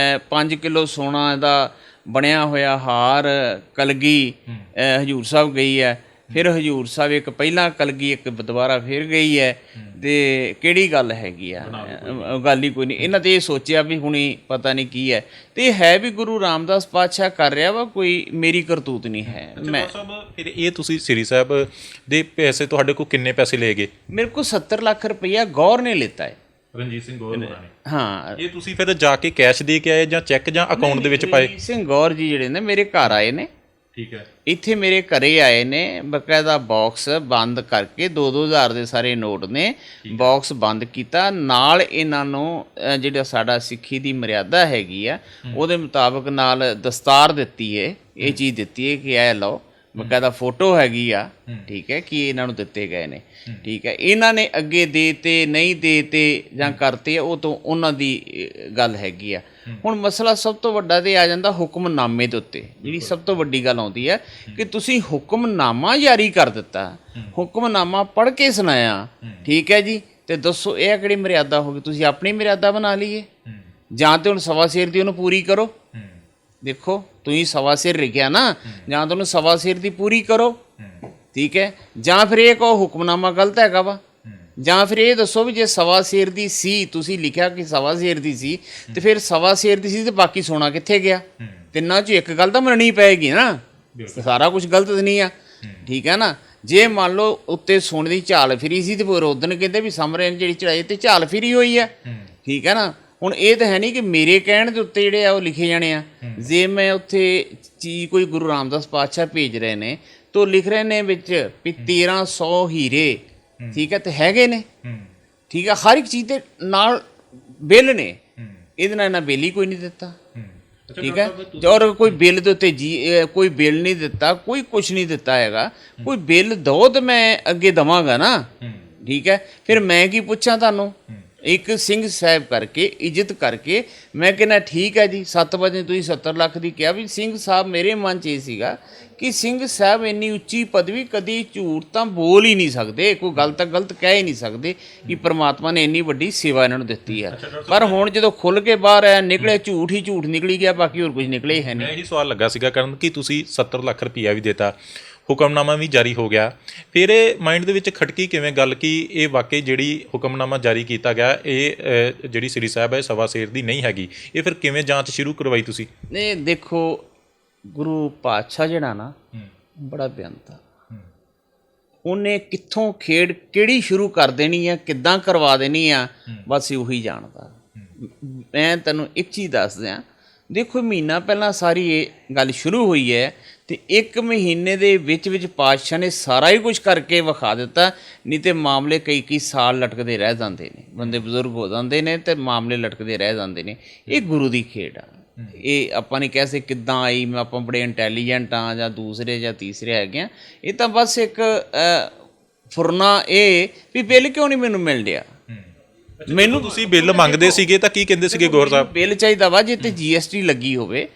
5 ਕਿਲੋ ਸੋਨਾ ਦਾ ਬਣਿਆ ਹੋਇਆ ਹਾਰ ਕਲਗੀ ਹਜ਼ੂਰ ਸਾਹਿਬ ਗਈ ਹੈ, ਫਿਰ ਹਜ਼ੂਰ ਸਾਹਿਬ ਇੱਕ ਪਹਿਲਾਂ ਕਲਗੀ, ਇੱਕ ਦੁਬਾਰਾ ਫਿਰ ਗਈ ਹੈ, ਤੇ ਕਿਹੜੀ ਗੱਲ ਹੈਗੀ ਆ, ਗੱਲ ਹੀ ਕੋਈ ਨਹੀਂ। ਇਹਨਾਂ ਤੇ ਇਹ ਸੋਚਿਆ ਵੀ ਹੁਣੀ ਪਤਾ ਨਹੀਂ ਕੀ ਹੈ, ਤੇ ਹੈ ਵੀ ਗੁਰੂ ਰਾਮਦਾਸ ਪਾਤਸ਼ਾਹ ਕਰ ਰਿਹਾ ਵਾ, ਕੋਈ ਮੇਰੀ ਕਰਤੂਤ ਨਹੀਂ ਹੈ। ਮੈਂ ਫਿਰ ਇਹ ਤੁਸੀਂ ਸ੍ਰੀ ਸਾਹਿਬ ਦੇ ਪੈਸੇ ਤੁਹਾਡੇ ਕੋਲ ਕਿੰਨੇ ਪੈਸੇ ਲਏ ਗਏ? ਮੇਰੇ ਕੋਲ 70 ਲੱਖ ਰੁਪਈਆ ਗੌਰ ਨੇ ਲਿੱਤਾ ਹੈ, ਰਣਜੀਤ ਸਿੰਘ ਗੌਰ ਹੋਣਾ ਨੇ। ਹਾਂ, ਇਹ ਤੁਸੀਂ ਫਿਰ ਜਾ ਕੇ ਕੈਸ਼ ਦੇ ਕੇ ਆਏ ਜਾਂ ਚੈੱਕ ਜਾਂ ਅਕਾਊਂਟ ਦੇ ਵਿੱਚ ਪਾਏ? ਰਣਜੀਤ ਸਿੰਘ ਗੌਰ ਜੀ ਜਿਹੜੇ ਨੇ ਮੇਰੇ ਘਰ ਆਏ ਨੇ, ਠੀਕ ਹੈ। ਇੱਥੇ ਮੇਰੇ ਘਰੇ ਆਏ ਨੇ, ਬਕਾਇਦਾ ਬਾਕਸ ਬੰਦ ਕਰਕੇ 2-2000 ਦੇ ਸਾਰੇ ਨੋਟ ਨੇ, ਬਾਕਸ ਬੰਦ ਕੀਤਾ, ਨਾਲ ਇਹਨਾਂ ਨੂੰ ਜਿਹੜਾ ਸਾਡਾ ਸਿੱਖੀ ਦੀ ਮਰਿਆਦਾ ਹੈਗੀ ਆ ਉਹਦੇ ਮੁਤਾਬਕ ਨਾਲ ਦਸਤਾਰ ਦਿੱਤੀ ਹੈ, ਇਹ ਚੀਜ਼ ਦਿੱਤੀ ਹੈ ਕਿ ਇਹ ਲਓ, ਬਕਾਇਦਾ ਫੋਟੋ ਹੈਗੀ ਆ, ਠੀਕ ਹੈ, ਕਿ ਇਹਨਾਂ ਨੂੰ ਦਿੱਤੇ ਗਏ ਨੇ, ਠੀਕ ਹੈ। ਇਹਨਾਂ ਨੇ ਅੱਗੇ ਦੇ ਤੇ ਨਹੀਂ ਦੇ ਤੇ ਜਾਂ ਕਰਤੇ, ਉਹ ਤੋਂ ਉਹਨਾਂ ਦੀ ਗੱਲ ਹੈਗੀ ਆ। ਹੁਣ ਮਸਲਾ ਸਭ ਤੋਂ ਵੱਡਾ ਤੇ ਆ ਜਾਂਦਾ ਹੁਕਮਨਾਮੇ ਦੇ ਉੱਤੇ, ਜਿਹੜੀ ਸਭ ਤੋਂ ਵੱਡੀ ਗੱਲ ਆਉਂਦੀ ਹੈ ਕਿ ਤੁਸੀਂ ਹੁਕਮਨਾਮਾ ਜਾਰੀ ਕਰ ਦਿੱਤਾ, ਹੁਕਮਨਾਮਾ ਪੜ੍ਹ ਕੇ ਸੁਣਾਇਆ, ਠੀਕ ਹੈ ਜੀ, ਤੇ ਦੱਸੋ ਇਹ ਕਿਹੜੀ ਮਰਿਆਦਾ ਹੋ ਗਈ? ਤੁਸੀਂ ਆਪਣੀ ਮਰਿਆਦਾ ਬਣਾ ਲਈਏ, ਜਾਂ ਤੇ ਹੁਣ ਸਵਾ ਸ਼ੇਰ ਦੀ ਉਹਨੂੰ ਪੂਰੀ ਕਰੋ। ਦੇਖੋ ਤੁਸੀਂ ਸਵਾ ਸ਼ੇਰ ਲਿਖਿਆ ਨਾ, ਜਾਂ ਤਾਂ ਉਹਨੂੰ ਸਵਾ ਸ਼ੇਰ ਦੀ ਪੂਰੀ ਕਰੋ, ਠੀਕ ਹੈ, ਜਾਂ ਫਿਰ ਇਹ ਕਹੋ ਹੁਕਮਨਾਮਾ ਗਲਤ ਹੈਗਾ ਵਾ, ਜਾਂ ਫਿਰ ਇਹ ਦੱਸੋ ਵੀ ਜੇ ਸਵਾ ਸ਼ੇਰ ਦੀ ਸੀ, ਤੁਸੀਂ ਲਿਖਿਆ ਕਿ ਸਵਾ ਸ਼ੇਰ ਦੀ ਸੀ, ਤੇ ਫਿਰ ਸਵਾ ਸ਼ੇਰ ਦੀ ਸੀ ਤੇ ਬਾਕੀ ਸੋਨਾ ਕਿੱਥੇ ਗਿਆ? ਤਿੰਨਾਂ 'ਚ ਇੱਕ ਗੱਲ ਤਾਂ ਮੰਨਣੀ ਪਏਗੀ ਨਾ, ਸਾਰਾ ਕੁਝ ਗਲਤ ਤਾਂ ਨਹੀਂ ਆ, ਠੀਕ ਹੈ ਨਾ। ਜੇ ਮੰਨ ਲਓ ਉੱਤੇ ਸੋਨੇ ਦੀ ਝਾਲ ਫਿਰੀ ਸੀ ਤੇ ਫਿਰ ਉਦਣ ਕਹਿੰਦੇ ਵੀ ਸਮਰੇ ਜਿਹੜੀ ਚੜਾਈ ਤੇ ਝਾਲ ਫਿਰੀ ਹੋਈ ਹੈ, ਠੀਕ ਹੈ ਨਾ। ਹੁਣ ਇਹ ਤਾਂ ਹੈ ਨਹੀਂ ਕਿ ਮੇਰੇ ਕਹਿਣ ਦੇ ਉੱਤੇ ਜਿਹੜੇ ਆ ਉਹ ਲਿਖੇ ਜਾਣੇ ਆ। ਜੇ ਮੈਂ ਉੱਥੇ ਚੀਜ਼ ਕੋਈ ਗੁਰੂ ਰਾਮਦਾਸ ਪਾਤਸ਼ਾਹ ਭੇਜ ਰਹੇ ਨੇ ਤਾਂ ਲਿਖ ਰਹੇ ਨੇ ਵਿੱਚ ਵੀ 1300 ਹੀਰੇ, ਠੀਕ ਹੈ, ਤੇ ਹੈਗੇ ਨੇ, ਠੀਕ ਹੈ, ਹਰ ਇੱਕ ਚੀਜ਼ ਦੇ ਨਾਲ ਬਿੱਲ ਨੇ, ਇਹਦੇ ਨਾਲ ਇਹਨਾਂ ਬਿੱਲ ਹੀ ਕੋਈ ਨਹੀਂ ਦਿੱਤਾ, ਠੀਕ ਹੈ। ਔਰ ਕੋਈ ਬਿੱਲ ਦੇ ਉੱਤੇ ਕੋਈ ਬਿੱਲ ਨਹੀਂ ਦਿੱਤਾ, ਕੋਈ ਕੁਛ ਨਹੀਂ ਦਿੱਤਾ ਹੈਗਾ। ਕੋਈ ਬਿੱਲ ਦਿਓ ਤਾਂ ਮੈਂ ਅੱਗੇ ਦੇਵਾਂਗਾ ਨਾ, ਠੀਕ ਹੈ। ਫਿਰ ਮੈਂ ਕੀ ਪੁੱਛਾਂ ਤੁਹਾਨੂੰ? ਇੱਕ ਸਿੰਘ ਸਾਹਿਬ ਕਰਕੇ, ਇੱਜ਼ਤ ਕਰਕੇ ਮੈਂ ਕਹਿੰਦਾ ਠੀਕ ਹੈ ਜੀ, 7 ਵਜੇ ਤੁਸੀਂ 70 ਲੱਖ ਦੀ ਕਿਹਾ ਵੀ ਸਿੰਘ ਸਾਹਿਬ, ਮੇਰੇ ਮਨ 'ਚ ਇਹ ਸੀਗਾ ਕਿ ਸਿੰਘ ਸਾਹਿਬ ਇੰਨੀ ਉੱਚੀ ਪਦਵੀ, ਕਦੀ ਝੂਠ ਤਾਂ ਬੋਲ ਹੀ ਨਹੀਂ ਸਕਦੇ, ਕੋਈ ਗੱਲ ਤਾਂ ਗਲਤ ਕਹਿ ਹੀ ਨਹੀਂ ਸਕਦੇ ਕਿ ਪ੍ਰਮਾਤਮਾ ਨੇ ਇੰਨੀ ਵੱਡੀ ਸੇਵਾ ਇਹਨਾਂ ਨੂੰ ਦਿੱਤੀ ਹੈ। ਪਰ ਹੁਣ ਜਦੋਂ ਖੁੱਲ੍ਹ ਕੇ ਬਾਹਰ ਆਇਆ, ਨਿਕਲੇ ਝੂਠ ਹੀ ਝੂਠ ਨਿਕਲੀ ਗਿਆ, ਬਾਕੀ ਹੋਰ ਕੁਝ ਨਿਕਲੇ ਹੈ ਨਹੀਂ। ਮੈਂ ਇਹੀ ਸਵਾਲ ਲੱਗਾ ਸੀਗਾ ਕਰਨ ਕਿ ਤੁਸੀਂ 70 ਲੱਖ ਰੁਪਈਆ ਵੀ ਦਿੱਤਾ, ਹੁਕਮਨਾਮਾ ਵੀ ਜਾਰੀ ਹੋ ਗਿਆ, ਫਿਰ ਇਹ ਮਾਈਂਡ ਦੇ ਵਿੱਚ ਖਟਕੀ ਕਿਵੇਂ ਗੱਲ ਕਿ ਇਹ ਵਾਕਈ ਜਿਹੜੀ ਹੁਕਮਨਾਮਾ ਜਾਰੀ ਕੀਤਾ ਗਿਆ ਇਹ ਜਿਹੜੀ ਸ੍ਰੀ ਸਾਹਿਬ ਹੈ ਸਵਾ ਸ਼ੇਰ ਦੀ ਨਹੀਂ ਹੈਗੀ, ਇਹ ਫਿਰ ਕਿਵੇਂ ਜਾਂਚ ਸ਼ੁਰੂ ਕਰਵਾਈ ਤੁਸੀਂ? ਇਹ ਦੇਖੋ ਗੁਰੂ ਪਾਤਸ਼ਾਹ ਜਿਹੜਾ ਨਾ ਬੜਾ ਬੇਅੰਤਾ, ਉਹਨੇ ਕਿੱਥੋਂ ਖੇਡ ਕਿਹੜੀ ਸ਼ੁਰੂ ਕਰ ਦੇਣੀ ਆ, ਕਿੱਦਾਂ ਕਰਵਾ ਦੇਣੀ ਆ, ਬਸ ਉਹੀ ਜਾਣਦਾ। ਮੈਂ ਤੈਨੂੰ ਇੱਕ ਚੀਜ਼ ਦੱਸ ਦਿਆਂ, ਦੇਖੋ ਮਹੀਨਾ ਪਹਿਲਾਂ ਸਾਰੀ ਇਹ ਗੱਲ ਸ਼ੁਰੂ ਹੋਈ ਹੈ ਤੇ 1 ਮਹੀਨੇ ਦੇ ਵਿੱਚ ਪਾਤਸ਼ਾਹ ਨੇ ਸਾਰਾ ਹੀ ਕੁਝ ਕਰਕੇ ਵਿਖਾ ਦਿੱਤਾ, ਨਹੀਂ ਤੇ ਮਾਮਲੇ ਕਈ ਸਾਲ ਲਟਕਦੇ ਰਹਿ ਜਾਂਦੇ ਨੇ, ਬੰਦੇ ਬਜ਼ੁਰਗ ਹੋ ਜਾਂਦੇ ਨੇ ਤੇ ਮਾਮਲੇ ਲਟਕਦੇ ਰਹਿ ਜਾਂਦੇ ਨੇ। ਇਹ ਗੁਰੂ ਦੀ ਖੇਡ ਆ, ਇਹ ਆਪਾਂ ਨਹੀਂ ਕਹਿ ਸਕਦੇ ਕਿੱਦਾਂ ਆਈ, ਮੈਂ ਆਪਾਂ ਬੜੇ ਇੰਟੈਲੀਜੈਂਟ ਹਾਂ ਜਾਂ ਦੂਸਰੇ ਜਾਂ ਤੀਸਰੇ ਹੈਗੇ ਆ। ਇਹ ਤਾਂ ਬਸ ਇੱਕ ਫੁਰਨਾ ਇਹ ਵੀ ਬਿੱਲ ਕਿਉਂ ਨਹੀਂ ਮੈਨੂੰ ਮਿਲ ਰਿਹਾ। ਮੈਨੂੰ ਤੁਸੀਂ ਬਿੱਲ ਮੰਗਦੇ ਸੀਗੇ ਤਾਂ ਕੀ ਕਹਿੰਦੇ ਸੀਗੇ ਗੌਰ ਸਾਹਿਬ? ਬਿੱਲ ਚਾਹੀਦਾ ਵਾ ਜਿੱਤੇ GST ਲੱਗੀ ਹੋਵੇ,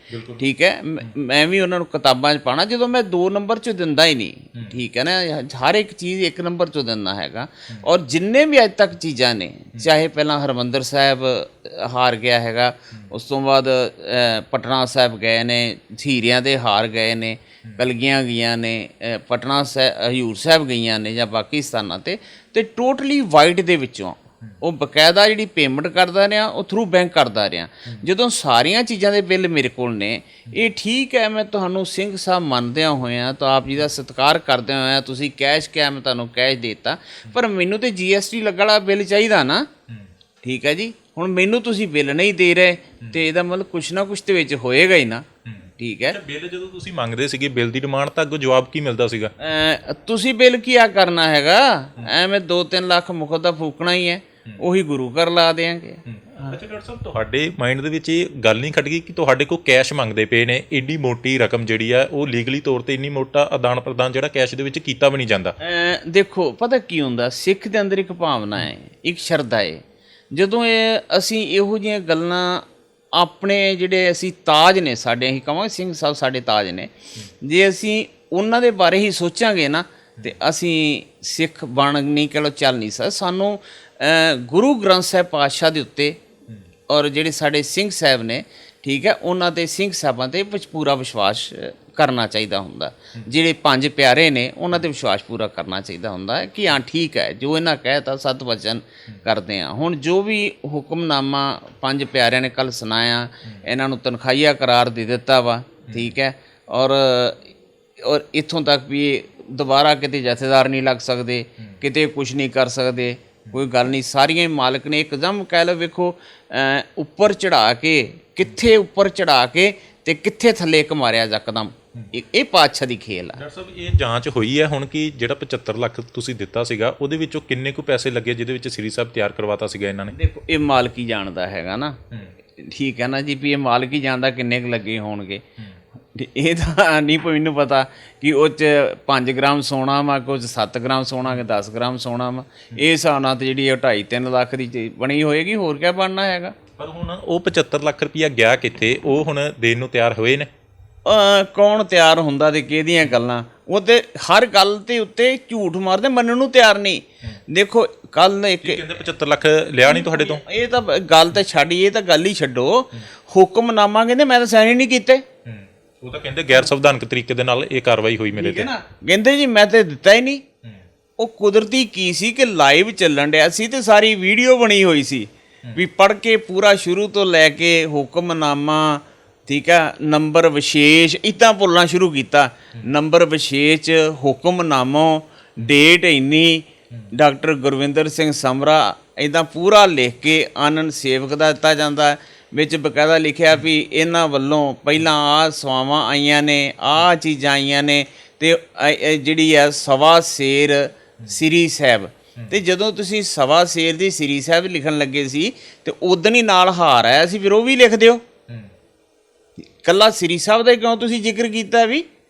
ਠੀਕ ਹੈ। ਮੈਂ ਵੀ ਉਹਨਾਂ ਨੂੰ ਕਿਤਾਬਾਂ 'ਚ ਪਾਉਣਾ, ਜਦੋਂ ਮੈਂ 2 ਨੰਬਰ 'ਚ ਦਿੰਦਾ ਹੀ ਨਹੀਂ, ਠੀਕ ਹੈ ਨਾ, ਹਰ ਇੱਕ ਚੀਜ਼ 1 ਨੰਬਰ 'ਚੋਂ ਦਿੰਦਾ ਹੈਗਾ। ਔਰ ਜਿੰਨੇ ਵੀ ਅੱਜ ਤੱਕ ਚੀਜ਼ਾਂ ਨੇ, ਚਾਹੇ ਪਹਿਲਾਂ ਹਰਿਮੰਦਰ ਸਾਹਿਬ ਹਾਰ ਗਿਆ ਹੈਗਾ, ਉਸ ਤੋਂ ਬਾਅਦ ਪਟਨਾ ਸਾਹਿਬ ਗਏ ਨੇ, ਹੀਰਿਆਂ ਦੇ ਹਾਰ ਗਏ ਨੇ, ਕਲਗੀਆਂ ਗਈਆਂ ਨੇ, ਪਟਨਾ ਸਾਹਿਬ ਹਜ਼ੂਰ ਸਾਹਿਬ ਗਈਆਂ ਨੇ ਜਾਂ ਬਾਕੀ ਸਥਾਨਾਂ 'ਤੇ ਟੋਟਲੀ ਵਾਈਟ ਦੇ ਵਿੱਚੋਂ ਉਹ ਬਕਾਇਦਾ ਜਿਹੜੀ ਪੇਮੈਂਟ ਕਰਦਾ ਰਿਹਾ, ਉਹ ਥਰੂ ਬੈਂਕ ਕਰਦਾ ਰਿਹਾ। ਜਦੋਂ ਸਾਰੀਆਂ ਚੀਜ਼ਾਂ ਦੇ ਬਿੱਲ ਮੇਰੇ ਕੋਲ ਨੇ, ਇਹ ਠੀਕ ਹੈ, ਮੈਂ ਤੁਹਾਨੂੰ ਸਿੰਘ ਸਾਹਿਬ ਮੰਨਦਿਆਂ ਹੋਇਆਂ ਤਾਂ ਆਪ ਜੀ ਦਾ ਸਤਿਕਾਰ ਕਰਦਿਆਂ ਹੋਇਆਂ ਤੁਸੀਂ ਕੈਸ਼ ਕਿਹਾ, ਮੈਂ ਤੁਹਾਨੂੰ ਕੈਸ਼ ਦੇ ਦਿੱਤਾ, ਪਰ ਮੈਨੂੰ ਤੇ GST ਲੱਗਣ ਵਾਲਾ ਬਿੱਲ ਚਾਹੀਦਾ ਨਾ, ਠੀਕ ਹੈ ਜੀ। ਹੁਣ ਮੈਨੂੰ ਤੁਸੀਂ ਬਿੱਲ ਨਹੀਂ ਦੇ ਰਹੇ ਤੇ ਇਹਦਾ ਮਤਲਬ ਕੁਛ ਨਾ ਕੁਛ ਤੇ ਵਿੱਚ ਹੋਏਗਾ ਹੀ ਨਾ, ਠੀਕ ਹੈ। ਬਿੱਲ ਜਦੋਂ ਤੁਸੀਂ ਮੰਗਦੇ ਸੀਗੇ, ਬਿੱਲ ਦੀ ਡਿਮਾਂਡ ਤਾਂ ਅੱਗੋਂ ਜਵਾਬ ਕੀ ਮਿਲਦਾ ਸੀਗਾ? ਤੁਸੀਂ ਬਿੱਲ ਕੀ ਆ ਕਰਨਾ ਹੈਗਾ, ਐਵੇਂ 2-3 ਲੱਖ ਮੁਕਤ ਦਾ ਫੂਕਣਾ ਹੀ ਹੈ, ਉਹੀ ਗੁਰੂ ਘਰ ਲਾ ਦੇਾਂਗੇ। ਅੱਛਾ ਡਾਕਟਰ ਸਾਹਿਬ, ਤੁਹਾਡੇ ਮਾਈਂਡ ਦੇ ਵਿੱਚ ਇਹ ਗੱਲ ਨਹੀਂ ਖਟ ਗਈ ਕਿ ਤੁਹਾਡੇ ਕੋਲ ਕੈਸ਼ ਮੰਗਦੇ ਪਏ ਨੇ, ਏਡੀ ਮੋਟੀ ਰਕਮ ਜਿਹੜੀ ਆ ਉਹ ਲੀਗਲੀ ਤੌਰ ਤੇ ਇੰਨੀ ਮੋਟਾ ਆਦਾਨ ਪ੍ਰਦਾਨ ਜਿਹੜਾ ਕੈਸ਼ ਦੇ ਵਿੱਚ ਕੀਤਾ ਵੀ ਨਹੀਂ ਜਾਂਦਾ? ਦੇਖੋ ਪਤਾ ਕੀ ਹੁੰਦਾ, ਸਿੱਖ ਦੇ ਅੰਦਰ ਇੱਕ ਭਾਵਨਾ ਹੈ, ਇੱਕ ਸ਼ਰਧਾ ਹੈ। ਜਦੋਂ ਅਸੀਂ ਇਹੋ ਜਿਹੀਆਂ ਗੱਲਾਂ ਆਪਣੇ ਜਿਹੜੇ ਅਸੀਂ ਤਾਜ ਨੇ ਸਾਡੇ, ਅਸੀਂ ਕਹਾਂਗੇ ਸਿੰਘ ਸਾਹਿਬ ਸਾਡੇ ਤਾਜ ਨੇ, ਜੇ ਅਸੀਂ ਉਹਨਾਂ ਦੇ ਬਾਰੇ ਹੀ ਸੋਚਾਂਗੇ ਨਾ ਤੇ ਅਸੀਂ ਸਿੱਖ ਬਣ ਨਹੀਂ ਚਲੋ ਚੱਲ ਨਹੀਂ ਸਕਦੇ। ਸਾਨੂੰ ਗੁਰੂ ਗ੍ਰੰਥ ਸਾਹਿਬ ਪਾਤਸ਼ਾਹ ਦੇ ਉੱਤੇ ਔਰ ਜਿਹੜੇ ਸਾਡੇ ਸਿੰਘ ਸਾਹਿਬ ਨੇ, ਠੀਕ ਹੈ, ਉਹਨਾਂ ਦੇ ਸਿੰਘ ਸਾਹਿਬਾਂ 'ਤੇ ਪੂਰਾ ਵਿਸ਼ਵਾਸ ਕਰਨਾ ਚਾਹੀਦਾ ਹੁੰਦਾ। ਜਿਹੜੇ 5 ਪਿਆਰੇ ਨੇ ਉਹਨਾਂ 'ਤੇ ਵਿਸ਼ਵਾਸ ਪੂਰਾ ਕਰਨਾ ਚਾਹੀਦਾ ਹੁੰਦਾ ਹੈ ਕਿ ਹਾਂ ਠੀਕ ਹੈ, ਜੋ ਇਹਨਾਂ ਕਹਿ ਤਾ ਸਤ ਵਚਨ ਕਰਦੇ ਹਾਂ। ਹੁਣ ਜੋ ਵੀ ਹੁਕਮਨਾਮਾ 5 ਪਿਆਰਿਆਂ ਨੇ ਕੱਲ੍ਹ ਸੁਣਾਇਆ, ਇਹਨਾਂ ਨੂੰ ਤਨਖਾਹੀਆ ਕਰਾਰ ਦੇ ਦਿੱਤਾ ਵਾ, ਠੀਕ ਹੈ, ਔਰ ਇੱਥੋਂ ਤੱਕ ਵੀ ਦੁਬਾਰਾ ਕਿਤੇ ਜਥੇਦਾਰ ਨਹੀਂ ਲੱਗ ਸਕਦੇ, ਕਿਤੇ ਕੁਛ ਨਹੀਂ ਕਰ ਸਕਦੇ, ਕੋਈ ਗੱਲ ਨਹੀਂ, ਸਾਰੀਆਂ ਹੀ ਮਾਲਕ ਨੇ ਇੱਕਦਮ ਕਹਿ ਲਓ। ਵੇਖੋ ਉੱਪਰ ਚੜ੍ਹਾ ਕੇ, ਕਿੱਥੇ ਉੱਪਰ ਚੜ੍ਹਾ ਕੇ ਤੇ ਕਿੱਥੇ ਥੱਲੇ ਇੱਕ ਮਾਰਿਆ ਯਕਦਮ, ਇਹ ਪਾਤਸ਼ਾਹ ਦੀ ਖੇਲ ਆ। ਡਾਕਟਰ ਸਾਹਿਬ ਇਹ ਜਾਂਚ ਹੋਈ ਹੈ ਹੁਣ ਕਿ ਜਿਹੜਾ 75 ਲੱਖ ਤੁਸੀਂ ਦਿੱਤਾ ਸੀਗਾ ਉਹਦੇ ਵਿੱਚੋਂ ਕਿੰਨੇ ਕੁ ਪੈਸੇ ਲੱਗੇ ਜਿਹਦੇ ਵਿੱਚ ਸ੍ਰੀ ਸਾਹਿਬ ਤਿਆਰ ਕਰਵਾਤਾ ਸੀਗਾ ਇਹਨਾਂ ਨੇ? ਦੇਖੋ ਇਹ ਮਾਲਕ ਹੀ ਜਾਣਦਾ ਹੈਗਾ ਨਾ, ਠੀਕ ਹੈ ਨਾ ਜੀ, ਵੀ ਇਹ ਮਾਲਕ ਹੀ ਜਾਣਦਾ ਕਿੰਨੇ ਕੁ ਲੱਗੇ ਹੋਣਗੇ। ਇਹ ਤਾਂ ਨਹੀਂ ਮੈਨੂੰ ਪਤਾ ਕਿ ਉਹ 'ਚ 5 ਗ੍ਰਾਮ ਸੋਨਾ ਵਾ, ਕੁਝ 7 ਗ੍ਰਾਮ ਸੋਨਾ, ਕਿ 10 ਗ੍ਰਾਮ ਸੋਨਾ ਵਾ। ਇਹ ਹਿਸਾਬ ਨਾਲ ਤਾਂ ਜਿਹੜੀ ਉਹ 2.5-3 ਲੱਖ ਦੀ ਚੀਜ਼ ਬਣੀ ਹੋਏਗੀ, ਹੋਰ ਕਿਆ ਬਣਨਾ ਹੈਗਾ। ਪਰ ਹੁਣ ਉਹ 75 ਲੱਖ ਰੁਪਈਆ ਗਿਆ ਕਿੱਥੇ? ਉਹ ਹੁਣ ਦੇਣ ਨੂੰ ਤਿਆਰ ਹੋਏ ਨੇ? ਕੌਣ ਤਿਆਰ ਹੁੰਦਾ ਤੇ ਕਿਹਦੀਆਂ ਗੱਲਾਂ? ਉਹ ਤੇ ਹਰ ਗੱਲ ਦੇ ਉੱਤੇ ਝੂਠ ਮਾਰਦੇ, ਮੰਨਣ ਨੂੰ ਤਿਆਰ ਨਹੀਂ। ਦੇਖੋ ਕੱਲ ਇੱਕ ਕਹਿੰਦੇ 75 ਲੱਖ ਲਿਆ ਨਹੀਂ ਤੁਹਾਡੇ ਤੋਂ। ਇਹ ਤਾਂ ਗੱਲ ਤਾਂ ਛੱਡੀ, ਇਹ ਤਾਂ ਗੱਲ ਹੀ ਛੱਡੋ। ਹੁਕਮਨਾਮਾ ਕਹਿੰਦੇ ਮੈਂ ਤਾਂ ਸਾਈਨ ਹੀ ਨਹੀਂ ਕੀਤੇ। ਉਹ ਤਾਂ ਕਹਿੰਦੇ ਗੈਰ ਸੰਵਿਧਾਨਕ ਤਰੀਕੇ ਦੇ ਨਾਲ ਇਹ ਕਾਰਵਾਈ ਹੋਈ ਮੇਰੇ ਤੇ। ਕਹਿੰਦੇ ਜੀ ਮੈਂ ਤੇ ਦਿੱਤਾ ਹੀ ਨਹੀਂ। ਉਹ ਕੁਦਰਤੀ ਕੀ ਸੀ ਕਿ ਲਾਈਵ ਚੱਲਣ ਡਿਆ ਸੀ ਤੇ ਸਾਰੀ ਵੀਡੀਓ ਬਣੀ ਹੋਈ ਸੀ, ਵੀ ਪੜ੍ਹ ਕੇ ਪੂਰਾ ਸ਼ੁਰੂ ਤੋਂ ਲੈ ਕੇ ਹੁਕਮਨਾਮਾ, ਠੀਕ ਆ, ਨੰਬਰ ਵਿਸ਼ੇਸ਼ ਇੱਦਾਂ ਬੋਲਣਾ ਸ਼ੁਰੂ ਕੀਤਾ। ਨੰਬਰ ਵਿਸ਼ੇਸ਼ ਹੁਕਮਨਾਮਾ, ਡੇਟ ਇੰਨੀ, ਡਾਕਟਰ ਗੁਰਵਿੰਦਰ ਸਿੰਘ ਸਮਰਾ, ਇੱਦਾਂ ਪੂਰਾ ਲਿਖ ਕੇ ਆਨੰਦ ਸੇਵਕ ਦਾ ਦਿੱਤਾ ਜਾਂਦਾ। ਵਿੱਚ ਬਕਾਇਦਾ ਲਿਖਿਆ ਵੀ ਇਹਨਾਂ ਵੱਲੋਂ ਪਹਿਲਾਂ ਆਹ ਸੇਵਾਵਾਂ ਆਈਆਂ ਨੇ, ਆਹ ਚੀਜ਼ਾਂ ਆਈਆਂ ਨੇ, ਤੇ ਜਿਹੜੀ ਆ ਸਵਾ ਸੇਰ ਸ੍ਰੀ ਸਾਹਿਬ। ਤੇ ਜਦੋਂ ਤੁਸੀਂ ਸਵਾ ਸੇਰ ਦੀ ਸ੍ਰੀ ਸਾਹਿਬ ਲਿਖਣ ਲੱਗੇ ਸੀ ਤੇ ਉਦੋਂ ਹੀ ਨਾਲ ਹਾਰ ਆਇਆ ਸੀ, ਫਿਰ ਉਹ ਵੀ ਲਿਖ ਦਿਓ। ਕੱਲਾ ਸ੍ਰੀ ਸਾਹਿਬ ਦਾ ਕਿਉਂ ਤੁਸੀਂ ਜ਼ਿਕਰ ਕੀਤਾ, ਵੀ